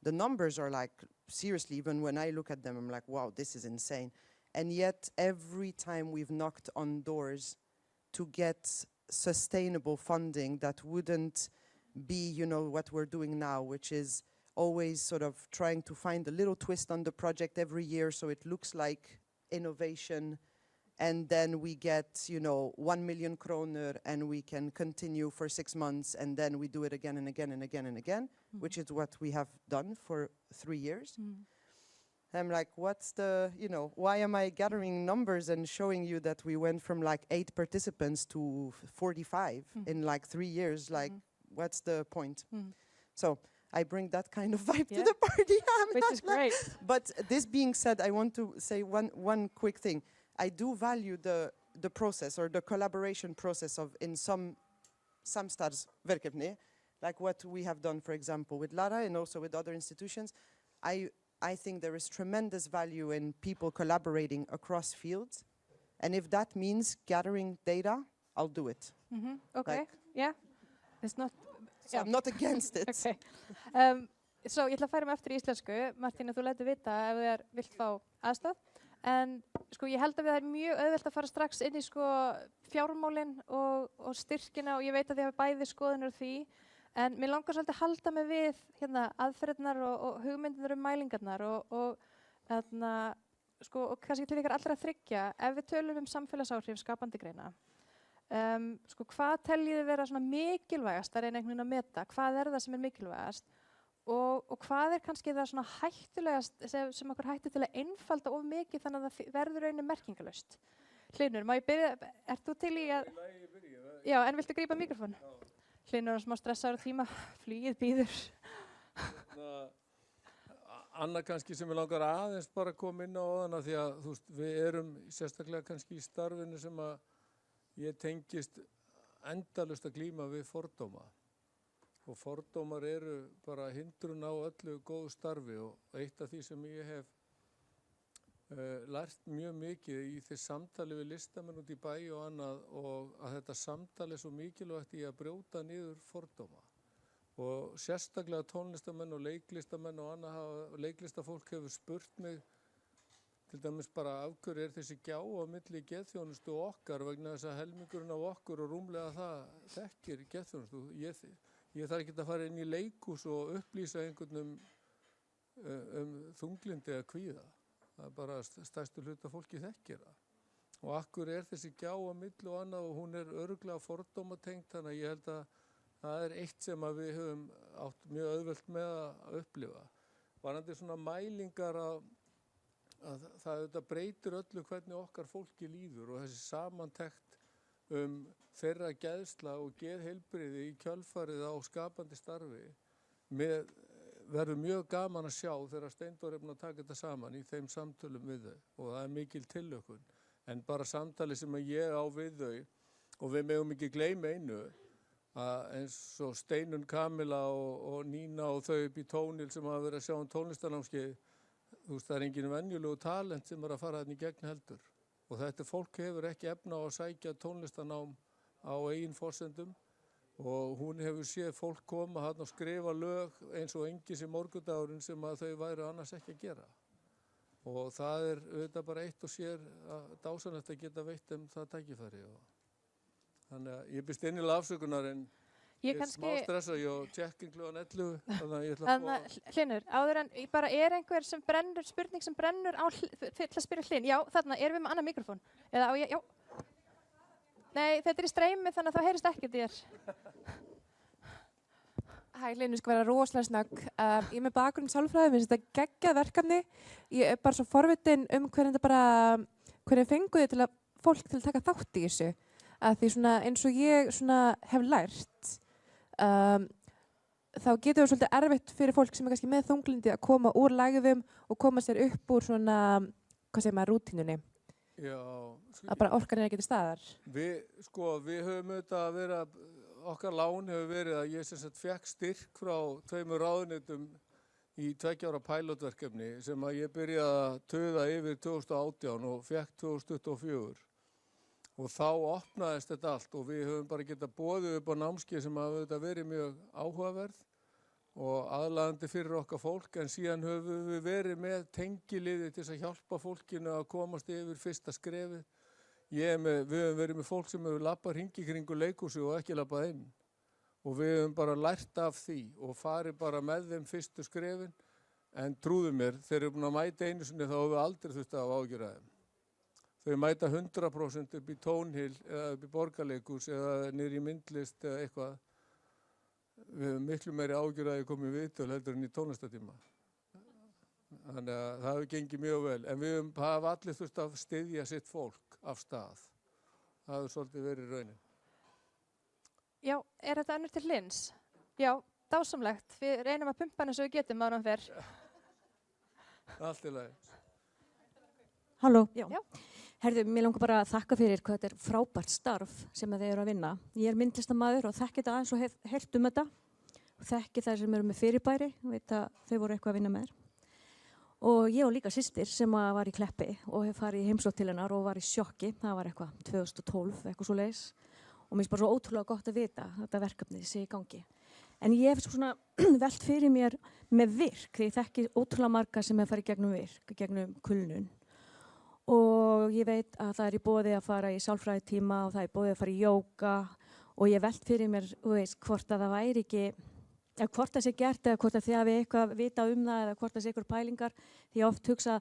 The numbers are like, seriously, even when I look at them, I'm like, wow, this is insane. And yet, every time we've knocked on doors to get sustainable funding that wouldn't be, you know, what we're doing now, which is always sort of trying to find a little twist on the project every year so it looks like innovation, and then we get, you know, 1 million kroner and we can continue for 6 months, and then we do it again and again and again and again, which is what we have done for 3 years. I'm like, what's the, you know, why am I gathering numbers and showing you that we went from like 8 participants to 45 in like 3 years? Like, what's the point? So I bring that kind of vibe to the party. Which is great. But this being said, I want to say one quick thing. I do value the process or the collaboration process of in some samstarfsverkefni, like what we have done, for example, with Lara and also with other institutions. I think there is tremendous value in people collaborating across fields. And if that means gathering data, I'll do it. Okay, Like, yeah. It's not... So I'm not against it. Okay. Svo ég ætla að færa mig aftur í íslensku. Martína, þú lætur vita ef þér vilt fá aðstoð. En sko ég held að það er mjög auðvelt að fara strax inn í sko fjármálin og styrkina, og ég veit að þið hafa bæði skoðunir því. En mér langar svolítið að halda mig við hérna aðferðirnar og hugmyndirnar mælingarnar og sko, og kannski til ykkar allra þriggja, ef við tölum samfélagsáhrif skapandi greina. Sko, hvað teljið þið vera svona mikilvægast að reyna einhvern veginn að meta? Hvað það sem mikilvægast? Og hvað kannski það svona hættulegast sem okkur hættu til að einfalda of mikið þannig að það verður rauninni merkingarlaust? Hlynur, má ég byrja, ert þú til í að... Já, en viltu grípa mikrofón? Hlynur er smá stressaður á tíma, flugið býður. Anna kannski sem ég langar aðeins bara að koma inn á þarna, því að þú veist, við erum sérstaklega kannski í starfinu sem að ég tengist endalaust að glíma við fordóma. Og fordómar eru bara hindrun á öllu góðu starfi, og eitt af því sem ég hef lært mjög mikið í því samtali við listamenn út í bæ og annað, og að þetta samtali er svo mikilvægt í að brjóta niður fordóma. Og sérstaklega tónlistamenn og leiklistamenn og annað leiklistafólk hefur spurt mig til dæmis bara af hverju þessi gjá á milli geðþjónustu og okkar, vegna þess að helmingurinn af okkur og rúmlega það þekkir geðþjónustu. Ég þarf ekki að fara inn í leikhús og upplýsa einhvern þunglindi eða kvíða. Það er bara stærstu hluta fólki þekkir það. Og akkur þessi gjá á milli og annað, og hún örugglega fordómatengt, þannig að ég held að það er eitt sem að við höfum átt mjög auðvelt með að upplifa. Varðandi svona mælingar að það breytir öllu hvernig okkar fólki líður, og þessi samantekt þeirra geðsla og geðheilbrigði í kjölfarið á skapandi starfi verður mjög gaman að sjá þegar Steindór er búinn að taka þetta saman í þeim samtölum við þau, og það er mikil tilhlökkun. En bara samtali sem ég á við þau, og við megum ekki gleyma einu, að eins og Steinun Kamila og Nína og þau upp í Tónil sem hafa verið að sjá tónlistarnámskeið, þú veist, það er engin venjulegu talent sem að fara þarna í gegn heldur. Og þetta fólk hefur ekki efna á að sækja tónlistarnám á eigin forsendum, og hún hefur séð fólk koma hann og skrifa lög eins og engis í morgundagurinn sem að þau væru annars ekki að gera. Og það auðvitað bara eitt og sér dásanlegt að geta veitt það tækifæri. Þannig að ég byrst innilega afsökunar en ég smá stressa, ég á check-in klukkan 11, þannig að ég ætla að fá... Hlynur, áður en bara einhver sem brennur, spurning sem brennur á til að spyrja Hlyn. Já, þarna erum við með annað mikrofón. Eða á ég, já. Nei, þetta í streymi þannig að það heyrist ekkert í þér. Hæ, Hlynur, skal vera rosalega snögg. Ég með bakgrunn sálfræði, mér finnst þetta geggjað verkefni. Ég bara svo forvitin hvernig fenguð þið til fólk til að taka þátt í þessu. Að því svona eins og ég hef lært, þá getur það svolítið erfitt fyrir fólk sem kannski með þunglindi að koma úr lægðum og koma sér upp úr svona, hvað segir maður, rútínunni. Já. Að bara orkan ekki til staðar. Við höfum auðvitað að vera, okkar lán hefur verið að ég sem sagt fekk styrk frá 2 ráðuneytum í 2 ára pilotverkefni sem að ég byrjaði að töða yfir 2018 og fekk 2024. Og þá opnaðist þetta allt og við höfum bara getað boðið upp á námskeið sem hafa auðvitað verið mjög áhugaverð og aðlaðandi fyrir okkar fólk, en síðan höfum við verið með tengiliði til að hjálpa fólkinu að komast yfir fyrsta skrefið. Við höfum verið með fólk sem hefur labbað hringi kringu leikhúsi og ekki labbað inn. Og við höfum bara lært af því og farið bara með þeim fyrstu skrefin, en trúðu mér, þeir eru búin að mæta einu sinni þá höfum við aldrei þurft að ágjöra þeim. Þau mæta 100% upp í Tónhill eða upp í Borgarleikhús eða niður í myndlist eða eitthvað. Við höfum miklu meiri ágjur að ég komi í viðtöl heldur en í tónlistatíma. Þannig að það hefur gengið mjög vel. En við hafa allir þurft að styðja sitt fólk af stað. Það hefur svolítið verið raunin. Já, er þetta önnur til Hlyns? Já, dásamlegt. Við reynum að pumpa hann eins og við getum áður en fyrr. Allt í lagi. Halló. Já. Herðu, mér langar bara að þakka fyrir hvað þetta er frábært starf sem þeir eru að vinna. Ég er myndlistarmaður og þekki þetta aðeins og hef heyrt um þetta. Og þekki þær sem eru með fyrirbæri, veit að þau voru eitthvað að vinna með þér. Og ég og líka systir sem var í Kleppi og hef farið í heimsókn til hennar og var í sjokki. Það var eitthvað 2012, eitthvað svo leiðis. Og mér finnst bara svo ótrúlega gott að vita þetta verkefni sé í gangi. En ég hef svona velt fyrir mér með virk, því ég þekki ótrúlega marga sem hef farið gegnum virk, gegnum kulnun. Og ég veit að það er í boði að fara í sálfræðitíma og það er í boði að fara í jóga og ég velt fyrir mér, hvort að það væri ekki, eða hvort það sé gert eða hvort að þið hafi eitthvað vita um það eða hvort það sé eitthvað pælingar. Því ég oft hugsa,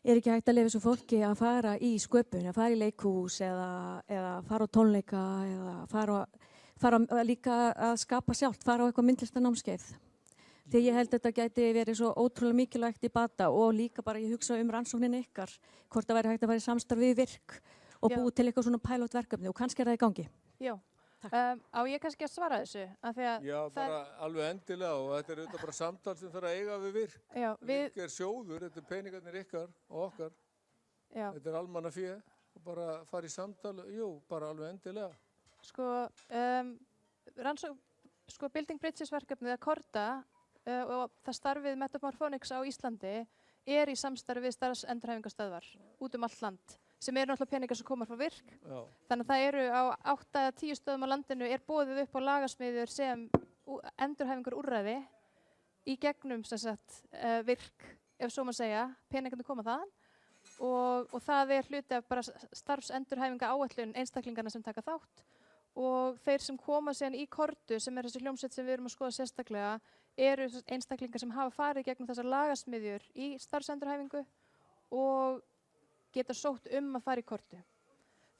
er ekki hægt að leyfa þessu fólki að fara í sköpun, að fara í leikhús eða fara á tónleika eða fara líka að skapa sjálft, fara á eitthvað myndlistarnámskeið. Því ég held að þetta gæti verið svo ótrúlega mikilvægt í bata og líka bara ég hugsa um rannsókninni ykkar, hvort það væri hægt að fara í samstarf við virk og búið til eitthvað svona pilotverkefni og kannski er það í gangi. Já. Á ég kannski að svara þessu? Já, bara alveg endilega og þetta er auðvitað bara samtal sem þarf að eiga við virk. Já, virk er sjóður, þetta er peningarnir ykkar og okkar. Já. Þetta er almannafé og bara fara í samtal, bara alveg endilega. Building Bridges verkefnið að Korda og það starfið Metamorphonics á Íslandi er í samstarfi við starfsendurhæfingarstöðvar út allt land sem eru náttúrulega peningar sem koma frá virk. Já. Þannig að það eru á 8-10 stöðum á landinu er boðið upp á lagasmiðjur sem endurhæfingar úrræði í gegnum virk, ef svo maður segja, peningarnir koma þaðan og það er hluti af bara starfsendurhæfinga áætlun einstaklingarna sem taka þátt og þeir sem koma síðan í Kordu sem er þessi hljómsveit sem við erum að skoða sérstaklega eru einstaklingar sem hafa farið gegnum þessar lagasmiðjur í starfsendurhæfingu og geta sótt að fara í Kordu.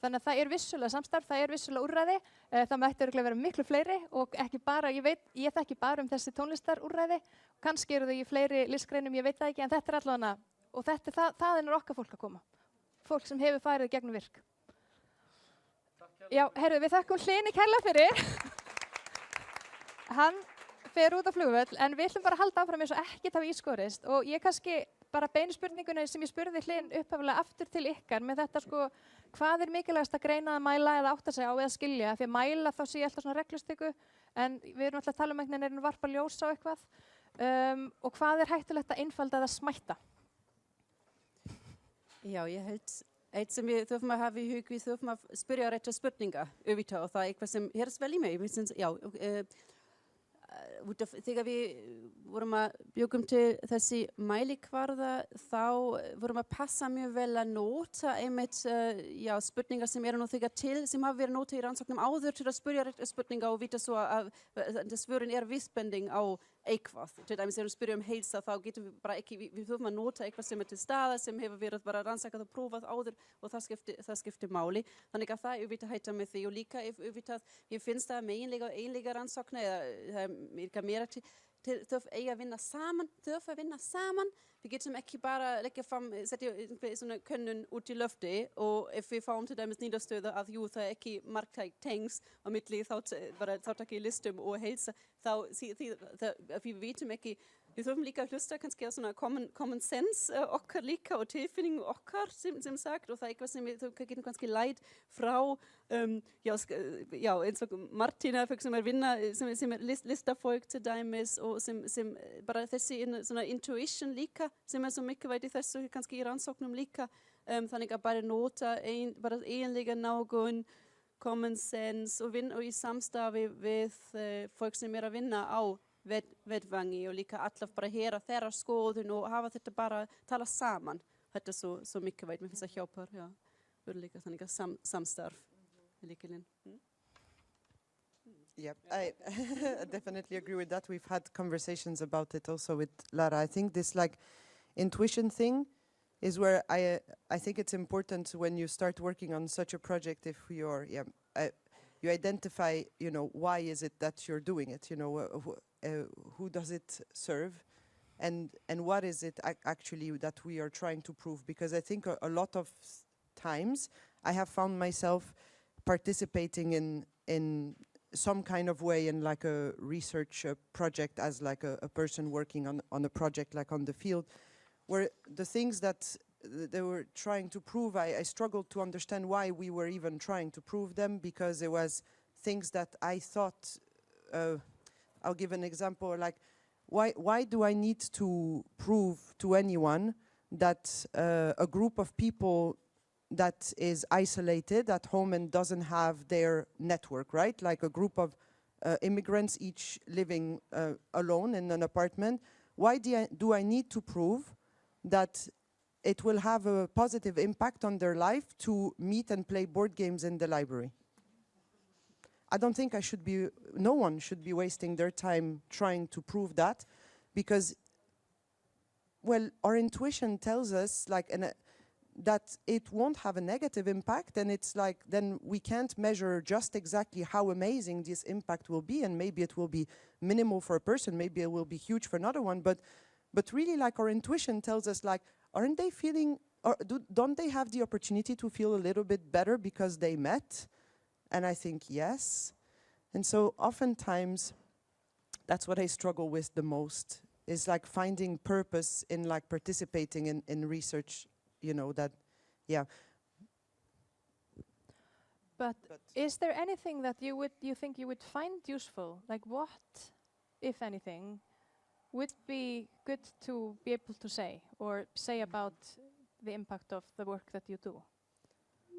Þannig að það er vissulega samstarf, það er vissulega úrræði, það mætti örugglega vera miklu fleiri og ekki bara, ég þekki bara um þessi tónlistarúrræði, kannski eru þau í fleiri listgreinum, ég veit það ekki, en þetta er allavega, og það er okkar fólk að koma, fólk sem hefur farið gegnum virk. Já, herru, við þakkum Hlyni kærlega fyrir. Hann fer út á flugvöll, en við ætlum bara að halda áfram eins og ekkert hafi ískorist og ég kannski bara beinu spurninguna sem ég spurði Hlyn upphaflega aftur til ykkar með þetta hvað er mikilvægast að greina að mæla eða átta sig á eða skilja, því að mæla þá sé ég alltaf svona reglustyku en við erum alltaf að tala um einhvern veginn varpa ljós á eitthvað og hvað er hættulegt að einfalda eða smætta? Já, ég held Eitt sem við þurfum að hafa í hug, við þurfum að spyrja rétta spurningar auðvitað og það er eitthvað sem heyrðist vel í mig. Þegar við vorum að bjókum til þessi mælikvarða þá vorum að passa mjög vel að nota einmitt spurningar sem eru nú þegar til sem hafa verið nota í rannsóknum áður til að spyrja rétta spurningar og vita svo að svörin er vísbending á eitthvað. Til dæmis þegar við spyrjum heilsa þá getum við bara ekki, við þurfum að nota eitthvað sem er til staðar sem hefur verið bara rannsakað og prófað áður og það skiptir máli. Þannig að það er auðvitað hætta með því og líka auðvitað, ég finnst það með einlega rannsóknar eða það er meira til þurfa að vinna saman. Við getum ekki bara leggja fram, setja svona könnun út í lofti og ef við fáum til dæmis niðurstöðu að jú það er ekki marktækt tengs á milli þáttaka í listum og heilsa, við vitum ekki, við þurfum líka að hlusta kannski á svona common sense okkar líka og tilfinningu okkar sem sagt og það er eitthvað sem við getum kannski lært frá eins og Martina sem er vinna, sem er listafólk til dæmis og sem bara þessi svona intuition líka sem er svo mikilvægt í þessu kannski í rannsóknum líka þannig að bara nota bara eiginlega nágun common sense og vinna í samstarfi við fólk sem er að vinna á vettvangi og líka alltaf bara heyra þeirra skoðun og hafa þetta bara tala saman. Þetta er svo mikilvægt, mér finnst það hjálpar, líka þannig að samstarf er lykilinn. Yep, I definitely agree with that. We've had conversations about it also with Lara. I think this like intuition thing is where I think it's important when you start working on such a project if you're you identify, why is it that you're doing it, who does it serve and what is it actually that we are trying to prove, because I think a lot of times I have found myself participating in some kind of way in like a research project as like a person working on a project like on the field, where the things that they were trying to prove, I struggled to understand why we were even trying to prove them, because it was things that I thought, I'll give an example, like why do I need to prove to anyone that a group of people that is isolated at home and doesn't have their network, right? Like a group of immigrants each living alone in an apartment. Why do I need to prove that it will have a positive impact on their life to meet and play board games in the library? I don't think no one should be wasting their time trying to prove that, because, well, our intuition tells us like that it won't have a negative impact, and it's like then we can't measure just exactly how amazing this impact will be, and maybe it will be minimal for a person, maybe it will be huge for another one, but really like our intuition tells us like, aren't they feeling, or don't they have the opportunity to feel a little bit better because they met? And I think yes. And so oftentimes that's what I struggle with the most, is like finding purpose in like participating in research, that, yeah. But is there anything that you think you would find useful? Like what, if anything, would be good to be able to say about the impact of the work that you do?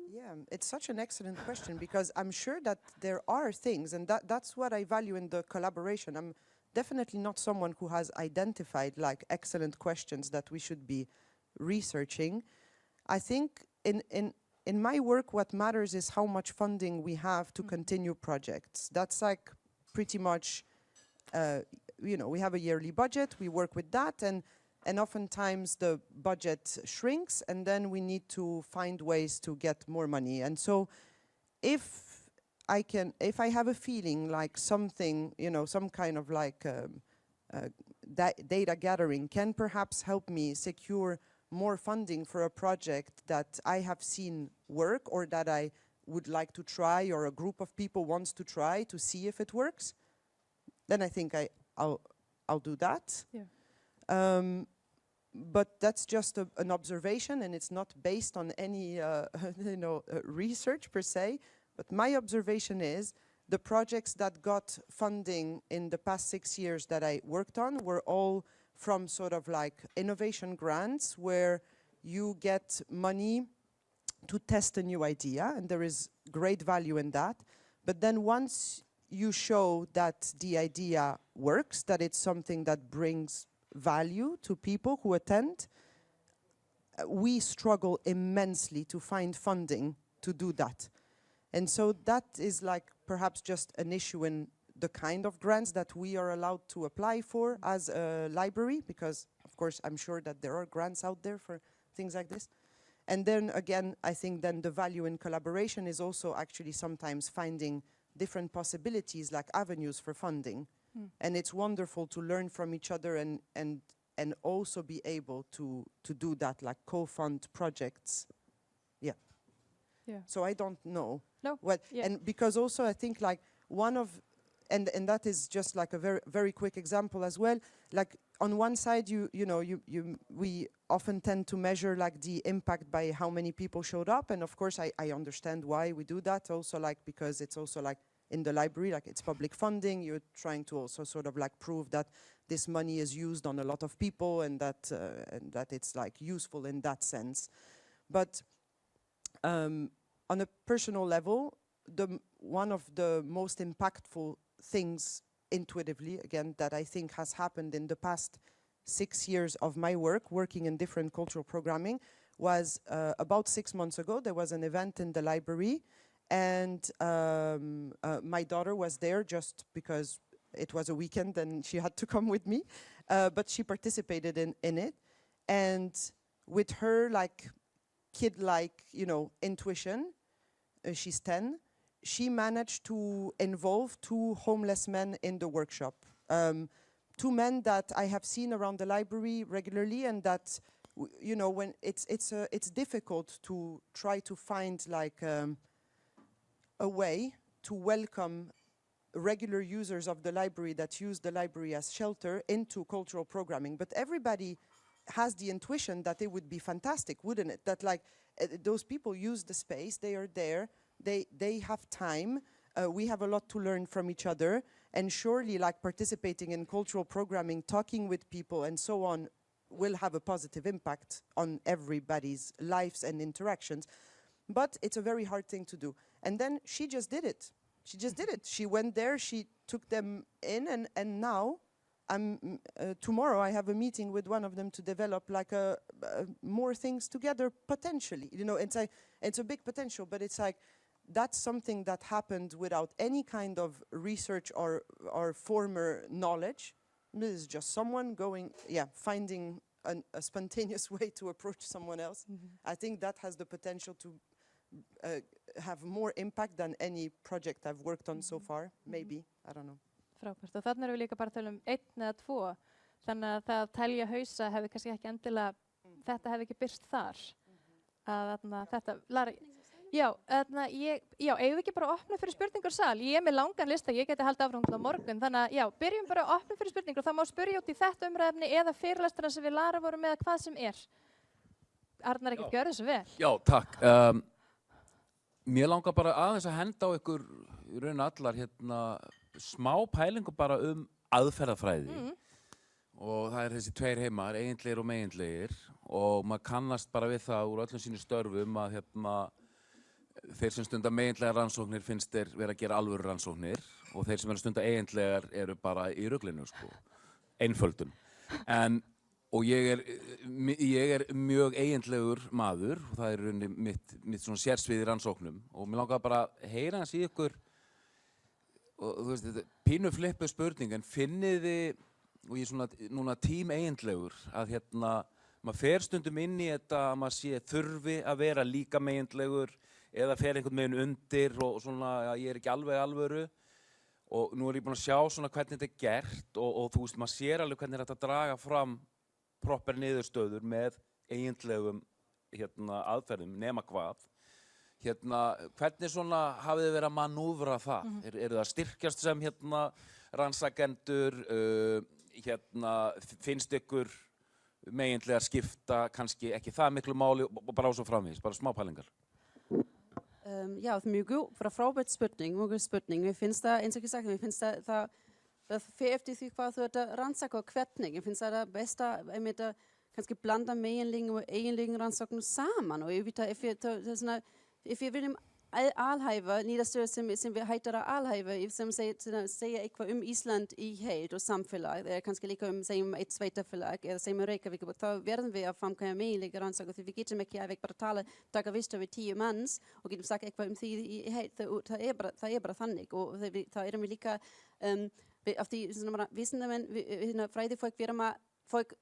Yeah, it's such an excellent question, because I'm sure that there are things, and that's what I value in the collaboration. I'm definitely not someone who has identified like excellent questions that we should be researching. I think in my work what matters is how much funding we have to continue projects. That's like pretty much, we have a yearly budget, we work with that, and oftentimes the budget shrinks, and then we need to find ways to get more money. And so if I have a feeling like something, some kind of like data gathering can perhaps help me secure more funding for a project that I have seen work, or that I would like to try, or a group of people wants to try to see if it works, then I think I'll do that. Yeah. But that's just an observation, and it's not based on any research per se. But my observation is the projects that got funding in the past 6 years that I worked on were all from sort of like innovation grants, where you get money to test a new idea, and there is great value in that. But then once you show that the idea works, that it's something that brings value to people who attend, we struggle immensely to find funding to do that. And so that is like perhaps just an issue in the kind of grants that we are allowed to apply for as a library, because of course I'm sure that there are grants out there for things like this. And then again, I think then the value in collaboration is also actually sometimes finding different possibilities, like avenues for funding. And it's wonderful to learn from each other and also be able to do that, like co-fund projects. Yeah. So I don't know. No. What, and because also I think like one of, and that is just like a very, very quick example as well. Like on one side, we often tend to measure like the impact by how many people showed up. And of course, I understand why we do that also, like, because it's also like in the library, like it's public funding. You're trying to also sort of like prove that this money is used on a lot of people and that it's like useful in that sense. But on a personal level, one of the most impactful things intuitively, again, that I think has happened in the past 6 years of my work, working in different cultural programming, was about 6 months ago. There was an event in the library, and my daughter was there just because it was a weekend and she had to come with me, but she participated in it. And with her like kid-like, intuition, she's 10, she managed to involve 2 homeless men in the workshop. 2 men that I have seen around the library regularly, and that, when it's difficult to try to find like a way to welcome regular users of the library that use the library as shelter into cultural programming. But everybody has the intuition that it would be fantastic, wouldn't it? That like those people use the space, they are there, they have time, we have a lot to learn from each other, and surely like participating in cultural programming, talking with people and so on will have a positive impact on everybody's lives and interactions. But it's a very hard thing to do. And then she just did it. She went there, she took them in, and now tomorrow I have a meeting with one of them to develop like more things together potentially. It's a big potential, but it's like that's something that happened without any kind of research or former knowledge. This is just someone finding a spontaneous way to approach someone else. I think that has the potential to have more impact than any project I've worked on so far, maybe, I don't know. Frábært, og þannig erum við líka bara að tala 1 eða 2, þannig að það að telja hausa hefði kannski ekki endilega, þetta hefði ekki byrst þar. Eigum við ekki bara að opna fyrir spurningar sal? Ég með langan lista, ég geti haldið áfram til morgun, þannig að byrjum bara að opna fyrir spurningar, og það má spyrja út í þetta umræðefni eða fyrirlestra sem við Lara vorum með, hvað sem Arnar, ekki gjörðu svo vel. Já, takk. Mér langar bara aðeins að henda á ykkur í raun allar smá pælingu bara aðferðafræði. Og það þessi 2 heimar, eigindlegir og megindlegir, og maður kannast bara við það úr öllum sínu störfum að þeir sem stunda megindlegar rannsóknir finnst þeir vera að gera alvöru rannsóknir, og þeir sem stunda eigindlegar eru bara í ruglinu, sko. Einföldun. Og ég er mjög eigindlegur maður, og það mitt svona sérsvið í rannsóknum, og mér langar bara að heyra hans í ykkur, og þú veist, pínu flippu spurning, en finnið þið, og ég er svona núna tím eigindlegur, að maður fer stundum inn í þetta að maður sé þurfi að vera líka eigindlegur, eða fer einhvern veginn undir, og svona, ég er ekki alveg alvöru, og nú er ég búinn að sjá svona hvernig þetta gert, og þú veist, maður sér alveg hvernig þetta draga fram proper niðurstöður með eigindlegum aðferðum, nema hvað. Hvernig svona hafið þið verið að manúvra það? Eru það styrkjast sem rannsakendur? Finnst ykkur megindlegar skipta kannski ekki það miklu máli, og bara á svo framvegis, bara smá pælingar? Ja, det er mye god, for det er frábært spurning. Vi finnes det, eins og ekki sagt, vi finnes det fer eftir því hvað þú ert að rannsaka og hvernig. Ég finnst það besta, kannski blanda meginlegum og eiginlegum rannsóknum saman og auðvitað ef við viljum alhæfa, niðurstöður sem við heitar að alhæfa, sem segja eitthvað Ísland í heild og samfélag, eða kannski líka segjum eitt sveitafélag eða segjum Reykjavík, þá verðum við að framkvæma meginlega rannsóknir því við getum ekki alveg bara taka viðstöð við 10 manns og getum sagt eitthvað því í heild, það er bara þannig og þá erum við líka af því vísindamenn, fræðifólk fólk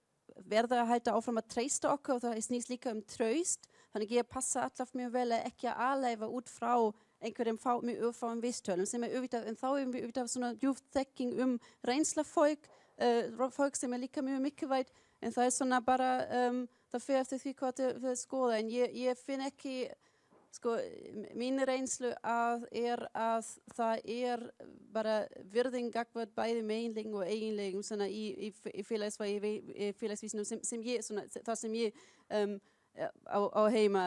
verða að halda áfram að treysta okkur og það snýst líka traust. Þannig ég passa alltaf mjög vel að ekki að alhæfa út frá einhverjum mjög örfáum vísitölum sem auðvitað, en þá erum við auðvitað svona djúpt þekking reynslafólk, fólk sem líka mjög mikilvægt, en það svona bara, það fer eftir því hvað þau skoða, en ég finn ekki, mín reynslu er að það bara virðing gagnvart bæði meginlegum og eiginlegum svona í félagsvísindum sem ég, svona, það sem ég á heima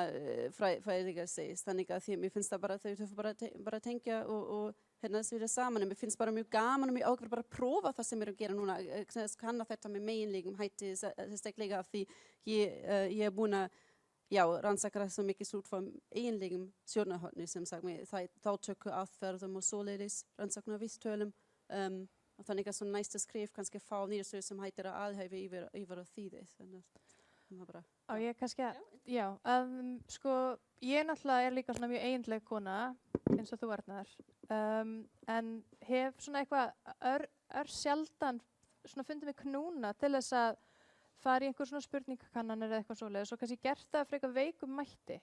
fræðilega segist, þannig að mér finnst það bara, þau bara tengja og hérna þessu við saman, en mér finnst bara mjög gaman og mjög ákveð bara að prófa það sem við erum að gera núna, kanna þetta með meginlegum hætti, sérstaklega af því ég búin að rannsaka það svo mikið út frá eiginlegum sjónarhorni sem sagt með þátöku aðferðum og svoleiðis rannsóknar vísitölum og þannig að svona næsta skrif kannski fá niðurstöður sem heitir að alhæfa yfir að þýði þannig að bara ég kannski ég náttúrulega líka svona mjög eiginleg kona eins og þú Arnar en hef svona eitthvað sjaldan svona fundið mig knúna til þess að fara í einhver svona spurningakannanir eða eitthvað svoleiðis og kannski gert það frekar veikum mætti.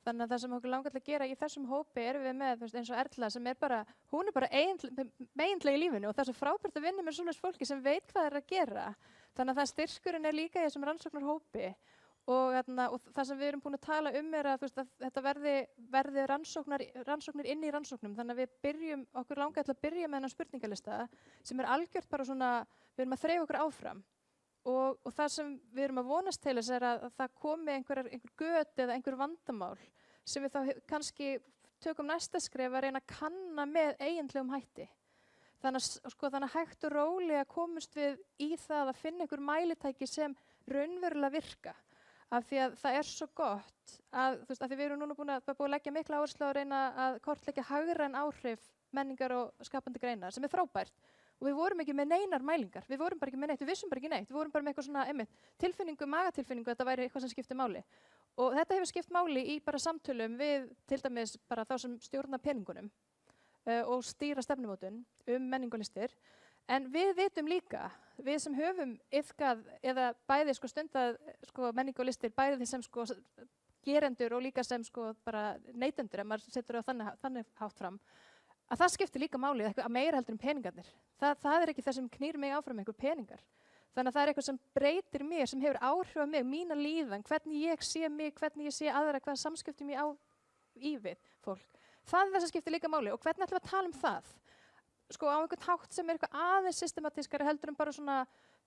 Þannig að það sem okkur langar til að gera í þessum hópi erum við með eins og Erla sem hún er bara eiginlega í lífinu og það er svo frábært að vinna með svoleiðis fólki sem veit hvað er að gera. Þannig að það styrkurinn líka í þessum rannsóknarhópi og það sem við erum búin að tala að þetta verði rannsóknir inn í rannsóknum. Þannig að okkur langar til að byrja með þennan spurningalista sem algjört bara svona, við erum að þreifa okkur áfram. Og það sem við erum að vonast til þess að það komi einhver göt eða einhver vandamál sem við þá kannski tökum næsta skref að reyna að kanna með eiginlegum hætti. Þannig að hægt og rólega komumst við í það að finna einhver mælitæki sem raunverulega virka. Af því að það er svo gott að því við erum núna búin að leggja mikla áherslu að reyna að kortleggja hagræn áhrif menningar og skapandi greinar sem er frábært. Og við vorum ekki með neinar mælingar, við vorum bara ekki með neitt, við vissum bara ekki neitt, við vorum bara með eitthvað svona tilfinningu, magatilfinningu, þetta væri eitthvað sem skipti máli. Og þetta hefur skipt máli í bara samtölum við til dæmis bara þá sem stjórna peningunum og stýra stefnumótun menningu og listir. En við vitum líka, við sem höfum iðkað eða bæði stundað menningu og listir, bæði því sem gerendur og líka sem bara neytendur, ef maður setur það þannig hátt fram, að það skiptir líka máli að meira heldur peningarnir. Það er ekki það sem knýr mig áfram einhver peningar. Þannig að það er eitthvað sem breytir mér, sem hefur áhrif á mig, mína líðan, hvernig ég sé mig, hvernig ég sé aðra, hvaða samskiptum ég á í við fólk. Það er það sem skiptir líka máli og hvernig ætlum við að tala um það? Á einhvern hátt sem er eitthvað aðeins systematískari heldur bara svona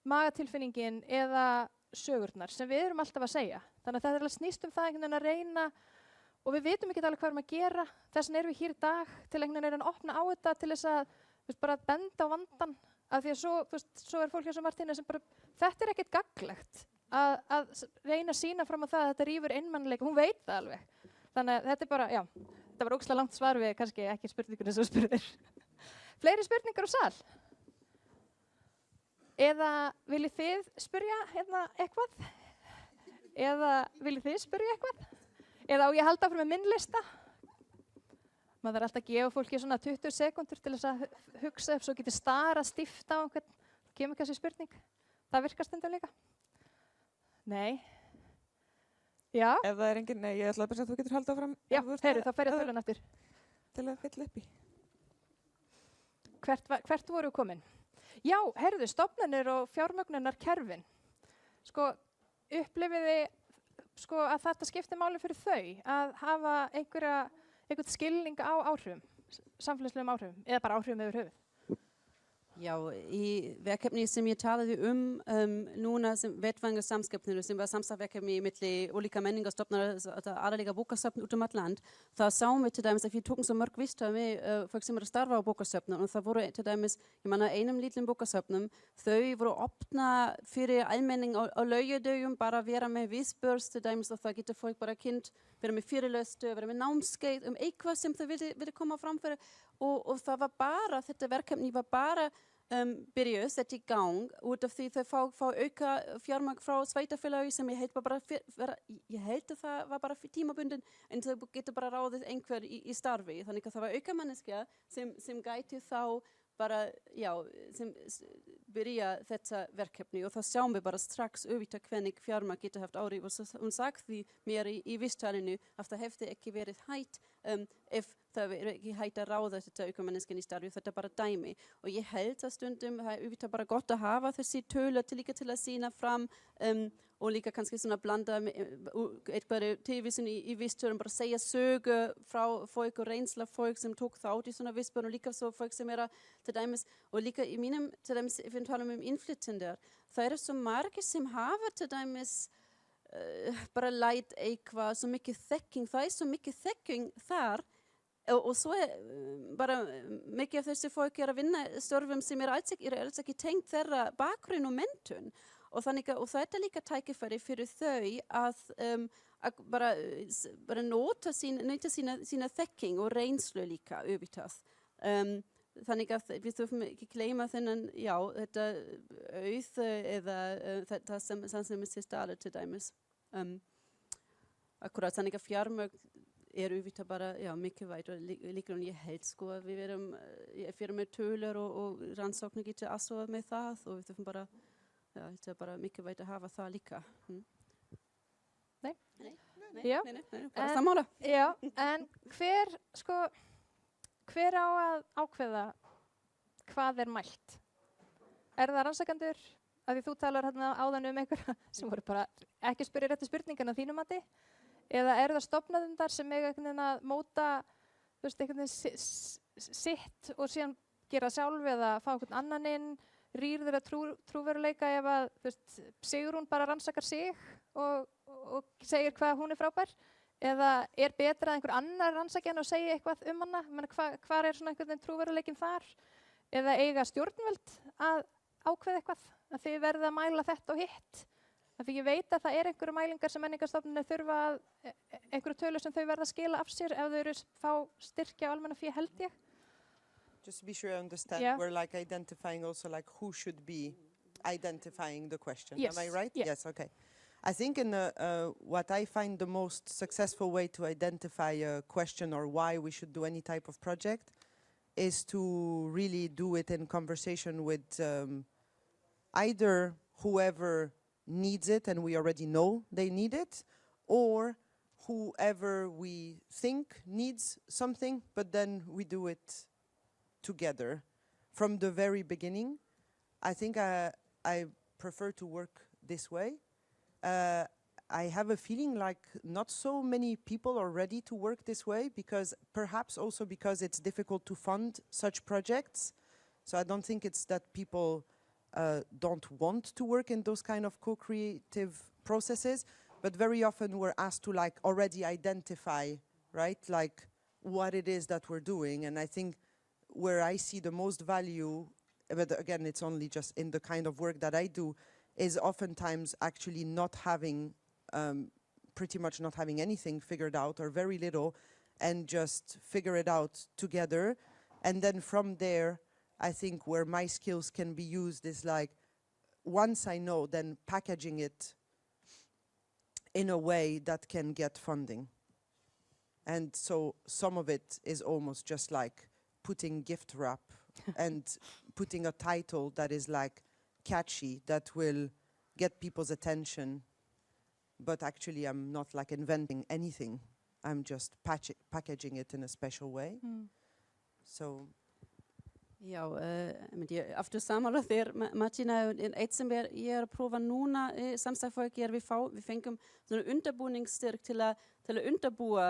magatilfinningin eða sögurnar sem við erum alltaf að segja. Þannig að það snýst það einhvern veginn að reyna. Og við vitum ekki alveg hvað við erum að gera, þess vegna erum við hér í dag til einhvern veginn að opna á þetta til þess að bara benda á vandan. Af því að svo er fólk eins og Martína sem bara, þetta er ekkert gagnlegt að reyna að sýna fram á það að þetta rýfur einmannleika, hún veit það alveg. Þannig að þetta er bara, þetta var ógeðslega langt svar við kannski ekki spurningunni sem þú spurðir. Fleiri spurningar á sal? Eða viljið þið spyrja eitthvað? Eða viljið þið spyrja eitthvað? Eða á ég að halda áfram með minn lista? Maður þarf alltaf að gefa fólki svona 20 sekúndur til þess að hugsa ef svo getur starað stíft á einhvern. Kemur kannski spurning. Það virkar stundum líka. Nei. Já. Ef það er engin, nei, ég ætlaði bara að þú getur haldið áfram. Já, heyrðu, þá fer ég að tölun aftur. Til að fylla upp í. Hvert voru komin? Já, heyrðu, stofnanir og fjármögnunar kerfin. Upplifiði að þetta skiptir máli fyrir þau að hafa einhvern skilning á áhrifum, samfélagslegum áhrifum, eða bara áhrifum yfir höfuð. Já, í verkefni sem ég talaði núna sem vettvangur samskipnir sem var samstarfsverkefni milli ólíka menningarstofnana, aðallega bókasöfn út allt land, þá sáum við til dæmis að við tókum svo mörg vista með fólk sem eru að starfa á bókasöfnum og það voru til dæmis, ég manna einum lítlum bókasöfnum, þau voru opna fyrir almenning á laugardögum, bara vera með viðspurs til dæmis og það getur fólk bara kynnt, vera með fyrirlestur, vera með námskeið eitthvað sem þau vildi koma fram fyrir og það var bara, þetta verkefni var bara byrjuð, sett í gang út af því þau fá auka fjármagn frá sveitafélagi sem ég held að það var bara tímabundin en þau getur bara ráðið einhver í starfi, þannig að það var auka manneskja sem gæti þá bara, já, sem byrja þetta verkefni og þá sjáum við bara strax auðvitað hvernig fjármagn getur haft áhrif og hún sagði mér í vistalinu að það hefði ekki verið hægt ef það er ekki hægt að ráða þetta aukumanneskjan í starfi, þetta er bara dæmi og ég held að stundum það er auðvitað bara gott að hafa þessi tölu líka til að sýna fram og líka kannski svona blanda eitthvað tilvísun í vissturum, bara segja sögu frá fólk og reynsla fólk sem tók þátt í svona vissbjörn og líka svo fólk sem til dæmis og líka í mínum til dæmis, ef við talum innflytjendur, það eru svo margir sem hafa til dæmis bara lært eitthvað, svo mikið þekking, það er svo mikið þekking þar og svo bara mikið af þessi fólk að vinna störfum sem alls ekki tengt þeirra bakgrunn og menntun og þannig og þetta líka tækifæri fyrir þau að bara nota sína þekking og reynslu líka auðvitað. Þannig að við þurfum ekki gleyma þennan, já, þetta auð eða þetta sem er til staðar til dæmis. Akkurat, þannig að fjármagn auðvitað bara, já, mikilvægt og líka ég held sko að við erum með tölur og rannsóknir getur aðstoða með það og við þurfum bara, já, þetta er bara mikilvægt að hafa það líka. Nei, já, bara sammála. Já, en hver á að ákveða hvað er mælt? Er það rannsakendur? Af því þú talar hérna áðan einhverja sem voru bara ekki spyrja réttu spurningan að þínum mati? Eða er það stofnendar sem eiga einhvern veginn að móta, þú veist, einhvern veginn sitt og síðan gera sjálf eða fá einhvern annan inn, rýrður að trúveruleika ef að, þú veist, Sigrún bara rannsakar sig og segir hvað hún er frábær? Eða er betra að einhver annar rannsaki hana og segja eitthvað hana? Hvar er svona einhvern veginn trúveruleikin þar? Eða eiga stjórnvöld að ákveða eitthvað? Að þið verða að mæla þetta og hitt? Af því ég veit að það er einhverju mælingar sem menningarstofnunir þurfa einhverju tölu sem þau verða að skila af sér ef þau eru fá styrkja á almannafé held ég. Just to be sure I understand, we're like identifying also like who should be identifying the question. Yes. Am I right? Yeah. Yes, okay. I think what I find the most successful way to identify a question or why we should do any type of project is to really do it in conversation with either whoever needs it and we already know they need it, or whoever we think needs something, but then we do it together. From the very beginning, I think I prefer to work this way. I have a feeling like not so many people are ready to work this way perhaps also because it's difficult to fund such projects. So I don't think it's that people don't want to work in those kind of co-creative processes, but very often we're asked to like already identify, right, like what it is that we're doing. And I think where I see the most value, but again, it's only just in the kind of work that I do, is oftentimes actually not having, pretty much not having anything figured out or very little, and just figure it out together. And then from there, I think where my skills can be used is like, once I know, then packaging it in a way that can get funding. And so some of it is almost just like putting gift wrap and putting a title that is like catchy, that will get people's attention. But actually I'm not like inventing anything. I'm just packaging it in a special way. So Já, aftur sammála þér, Martina, eitt sem ég að prófa núna samstæðfólki við fengum svona undirbúningsstyrk til að til að undirbúa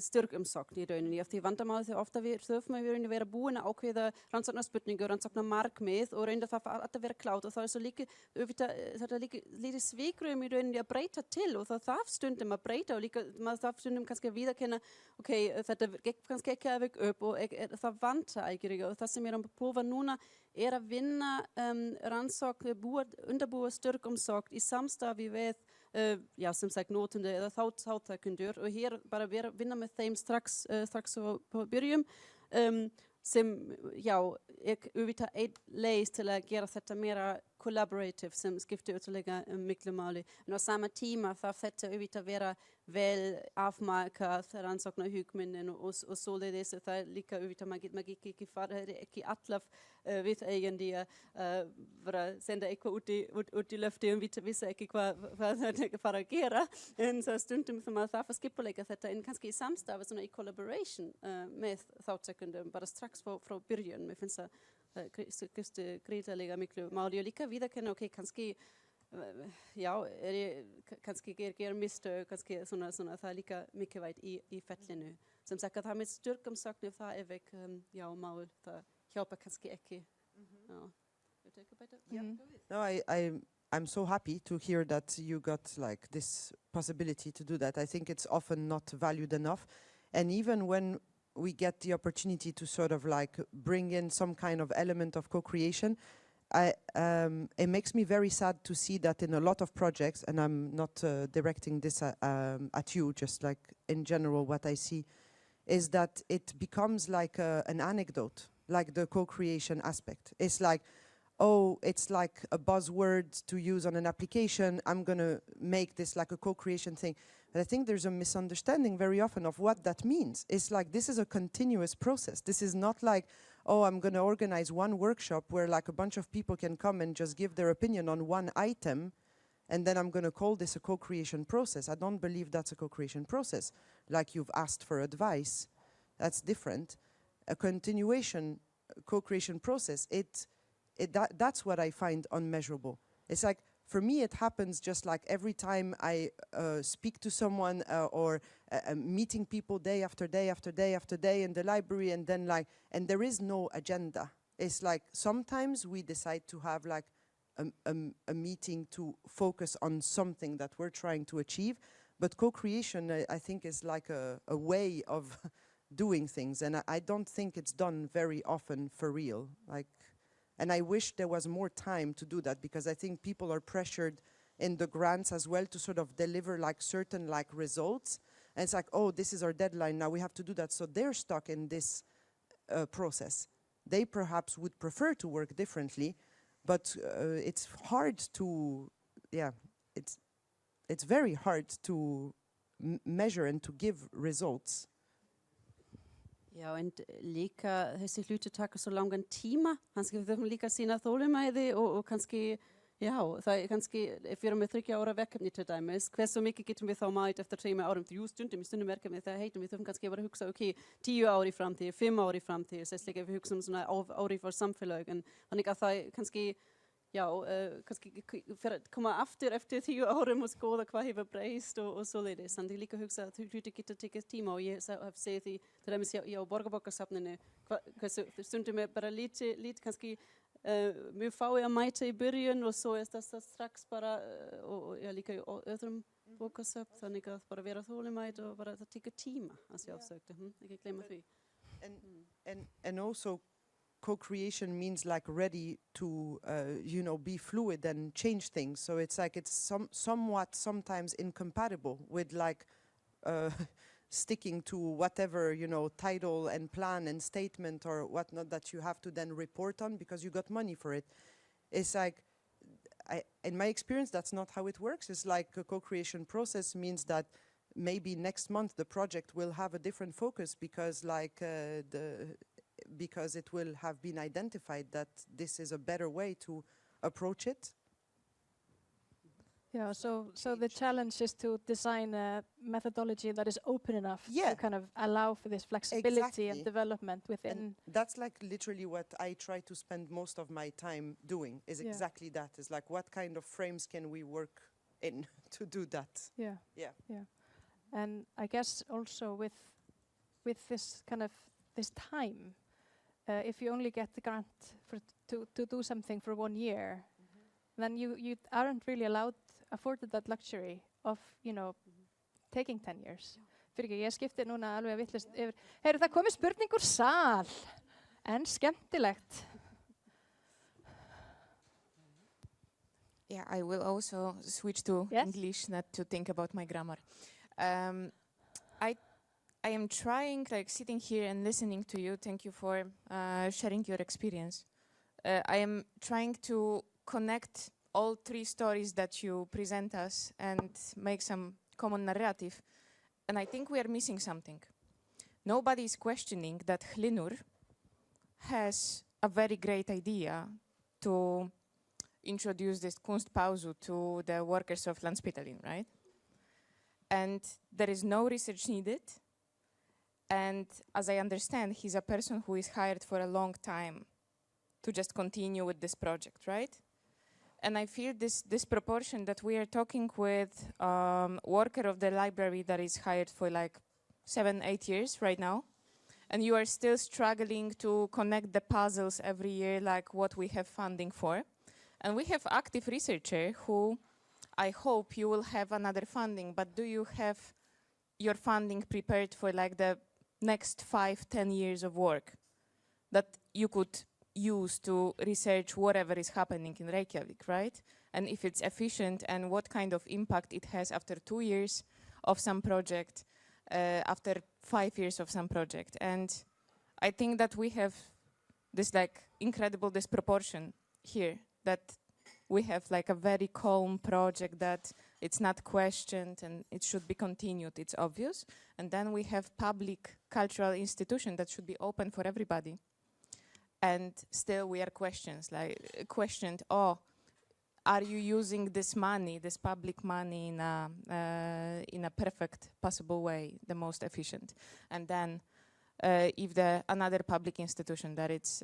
styrkumsókn í rauninni af því vandamálið þegar ofta við þurfum að við vera búin að ákveða rannsóknarspurningu, rannsóknarmarkmið og reynda það að vera klárt og það svo líka þetta líka svikrum í rauninni að breyta til og það þarf stundum að breyta og líka maður þarf stundum kannski að viðurkenna þetta gekk kannski ekki alveg upp og það vantar ekki og það sem ég er að prófa núna er að vinna rannsókn, undirbúa styrkumsókn í samstarfi við sem sagt notandi eða þáttakendur og hér bara vinna með þeim strax på byrjun sem auðvitað einn leið til að gera þetta meira collaborative sem skiptir ytterligare miklu máli. En á sama tíma þarf þetta auðvitað vera vel afmarkað rannsóknarhugmyndin og svoleiðis og það er líka auðvitað maður ekki allaf við eigandi að bara senda eitthvað út í löfti og vissi ekki hvað það fara að gera en það stundum þegar maður þarf að skipuleika þetta en kannski í samstarfi svona í collaboration með þáttakendum bara strax frá byrjun. Mér finnst það gríðarlega miklu máli og líka viðurkenna kannski kannski gera mistök kannski svona það er líka mikilvægt í fellinu. Sem sagt að það með styrkumsóknir það er vekk mál það hjálpa kannski ekki. No, I'm so happy to hear that you got like this possibility to do that. I think it's often not valued enough, and even when we get the opportunity to sort of like bring in some kind of element of co-creation, it makes me very sad to see that in a lot of projects, and I'm not directing this at you, just like in general what I see, is that it becomes like an anecdote, like the co-creation aspect. It's like, oh, it's like a buzzword to use on an application, I'm gonna make this like a co-creation thing. But I think there's a misunderstanding very often of what that means. It's like this is a continuous process. This is not like, oh, I'm going to organize one workshop where like a bunch of people can come and just give their opinion on one item, and then I'm going to call this a co-creation process. I don't believe that's a co-creation process. Like you've asked for advice, that's different. A continuation co-creation process, that's what I find unmeasurable. It's like, for me, it happens just like every time I speak to someone or meeting people day after day after day after day in the library, and then and there is no agenda. It's like sometimes we decide to have like a meeting to focus on something that we're trying to achieve, but co-creation, I think, is like a way of doing things, and I don't think it's done very often for real. And I wish there was more time to do that, because I think people are pressured in the grants as well to sort of deliver like certain like results. And it's like, oh, this is our deadline, now we have to do that. So they're stuck in this process. They perhaps would prefer to work differently, but it's hard to, it's very hard to measure and to give results. Já, en líka þessi hluti taka svo langan tíma, kannski við þurfum líka að sýna þolinmæði og kannski, það er kannski, ef við erum með 3 ára verkefni til dæmis, hversu mikið getum við þá mætt eftir 3 árum, stundum verkefni það heitum, við þurfum kannski að vera að hugsa, 10 ári í framtíð, 5 ári í framtíð, sérstaklega við hugsa svona ári fyrir samfélag, en þannig að það kannski, kannski koma aftur eftir 10 árum og skoða hvað hefur breyst og svoleiðis. Þannig líka hugsa að hluti getur tekið tíma og ég hef séð því til dæmis hjá Borgarbókasafninu hversu stundum er bara lítið kannski mjög fái að mæta í byrjun og svo er það strax bara og líka í öðrum bókasafn, þannig að bara vera þolinmætt og bara það tekur tíma að sjálfsögðu, ekki gleyma því. And also co-creation means like ready to, be fluid and change things. So it's like it's somewhat sometimes incompatible with like sticking to whatever, title and plan and statement or whatnot that you have to then report on because you got money for it. It's like, in my experience, that's not how it works. It's like a co-creation process means that maybe next month the project will have a different focus because because it will have been identified that this is a better way to approach it. Yeah, so the challenge is to design a methodology that is open enough to kind of allow for this flexibility and development within. And that's like literally what I try to spend most of my time doing, is exactly that. Is like, what kind of frames can we work in to do that? Yeah. And I guess also with this kind of this time, if you only get the grant to do something for 1 year, then you aren't really afforded that luxury of, taking 10 years. Fyrir ekki, ég skipti núna alveg vitlaust yfir. Heyrðu, það komið spurning úr sal, en skemmtilegt. Yeah, I will also switch to English, not to think about my grammar. I am trying, sitting here and listening to you. Thank you for sharing your experience. I am trying to connect all 3 stories that you present us and make some common narrative. And I think we are missing something. Nobody is questioning that Hlynur has a very great idea to introduce this Kunstpausu to the workers of Landspítalinn, right? And there is no research needed. And as I understand, he's a person who is hired for a long time to just continue with this project, right? And I feel this disproportion that we are talking with worker of the library that is hired for 7-8 years right now. And you are still struggling to connect the puzzles every year, like what we have funding for. And we have active researcher who I hope you will have another funding, but do you have your funding prepared for the next 5-10 years of work that you could use to research whatever is happening in Reykjavik, right? And if it's efficient and what kind of impact it has after 2 years of some project, after 5 years of some project. And I think that we have this incredible disproportion here, that we have a very calm project that it's not questioned and it should be continued, it's obvious. And then we have public cultural institution that should be open for everybody. And still we are questioned, are you using this money, this public money in a perfect possible way, the most efficient? And then if another public institution, that it's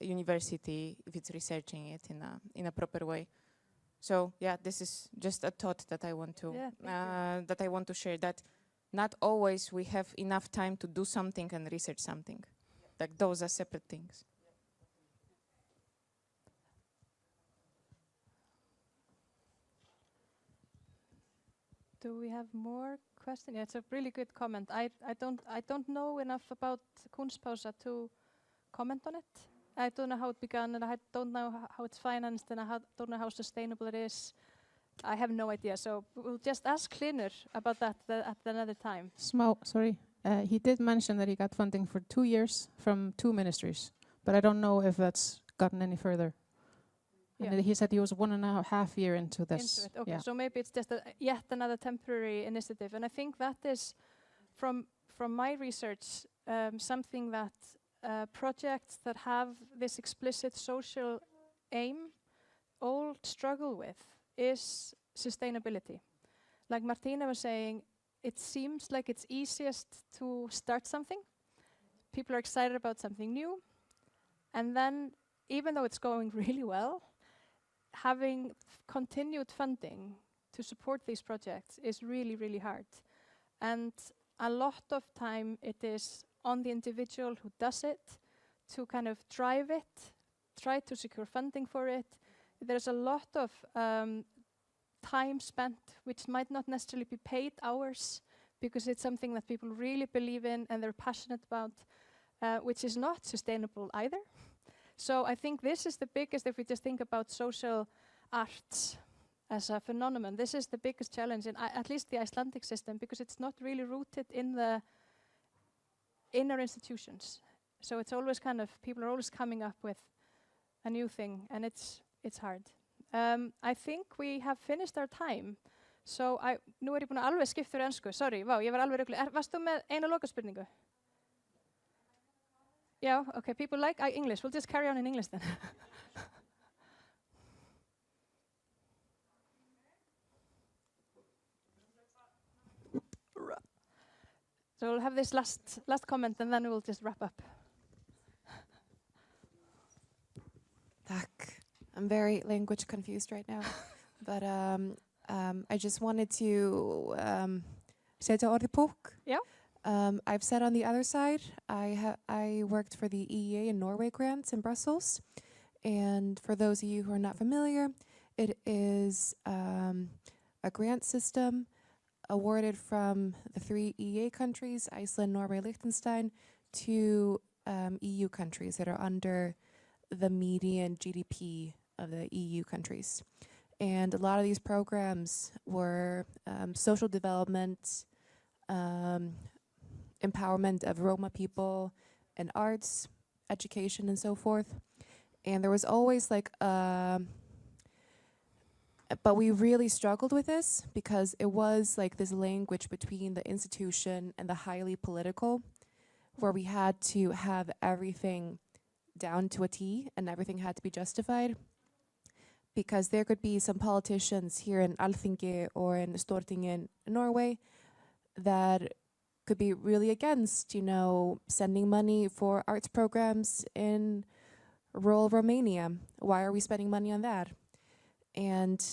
university, if it's researching it in a proper way. So yeah, this is just a thought that I want to share, that not always we have enough time to do something and research something. Those are separate things. Do we have more questions? Yeah, it's a really good comment. I don't know enough about Kunstpausa to comment on it. I don't know how it began, and I don't know how it's financed, and I don't know how sustainable it is. I have no idea. So we'll just ask Hlynur about that at another time. Sorry. He did mention that he got funding for 2 years from 2 ministries, but I don't know if that's gotten any further. Yeah. And he said he was 1.5 years into this. Okay, yeah. so maybe it's just yet another temporary initiative. And I think that is, from my research, something that projects that have this explicit social aim all struggle with is sustainability. Like Martina was saying, it seems like it's easiest to start something. People are excited about something new. And then, even though it's going really well, having continued funding to support these projects is really, really hard. And a lot of time it is on the individual who does it to kind of drive it, try to secure funding for it. There's a lot of time spent which might not necessarily be paid hours because it's something that people really believe in and they're passionate about, which is not sustainable either. So I think this is the biggest, if we just think about social arts as a phenomenon, this is the biggest challenge in at least the Icelandic system, because it's not really rooted in the inner institutions. So it's always kind of, people are always coming up with a new thing, and it's hard. I think we have finished our time. So nú ég búin að alveg skipta fyrir ensku, sorry, vá, ég var alveg rugluð. Varst þú með eina lokaspurningu? Yeah, okay, people like English. We'll just carry on in English then. So we'll have this last comment and then we'll just wrap up. I'm very language confused right now, but I just wanted to setja orði í púkk. Já. I've sat on the other side. I worked for the EEA and Norway grants in Brussels. And for those of you who are not familiar, it is a grant system awarded from the 3 EEA countries, Iceland, Norway, Liechtenstein, to EU countries that are under the median GDP of the EU countries. And a lot of these programs were social development, empowerment of Roma people, and arts, education, and so forth. And there was always like but we really struggled with this because it was like this language between the institution and the highly political, where we had to have everything down to a T and everything had to be justified. Because there could be some politicians here in Alþingi or in Stortinget in Norway that could be really against, you know, sending money for arts programs in rural Romania. Why are we spending money on that? And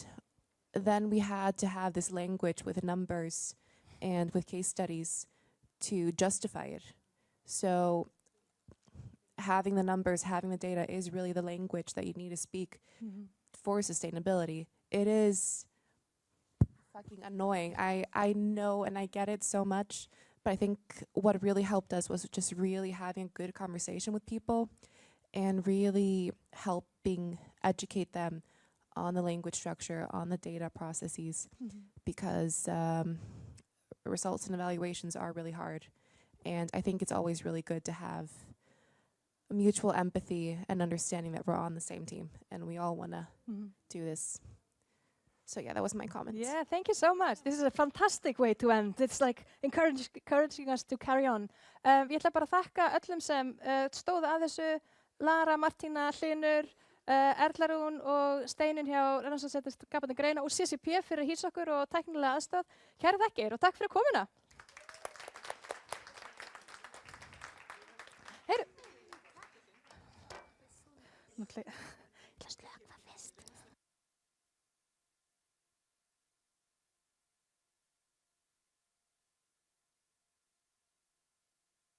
then we had to have this language with numbers and with case studies to justify it. So having the numbers, having the data is really the language that you need to speak for sustainability. It is fucking annoying. I know and I get it so much, but I think what really helped us was just really having a good conversation with people and really helping educate them on the language structure, on the data processes, because results and evaluations are really hard. And I think it's always really good to have mutual empathy and understanding that we're on the same team and we all want to do this. So yeah, that was my comment. Yeah, thank you so much. This is a fantastic way to end. It's like encouraging us to carry on. Ég ætla bara að þakka öllum sem stóðu að þessu, Lara, Martína, Hlynur, Erla Rún og Steinun hjá Rannsóknarsetri skapandi greina og CCP fyrir að hýsa okkur og tæknilega aðstoð. Kæra þakkir og takk fyrir komuna. Heyru.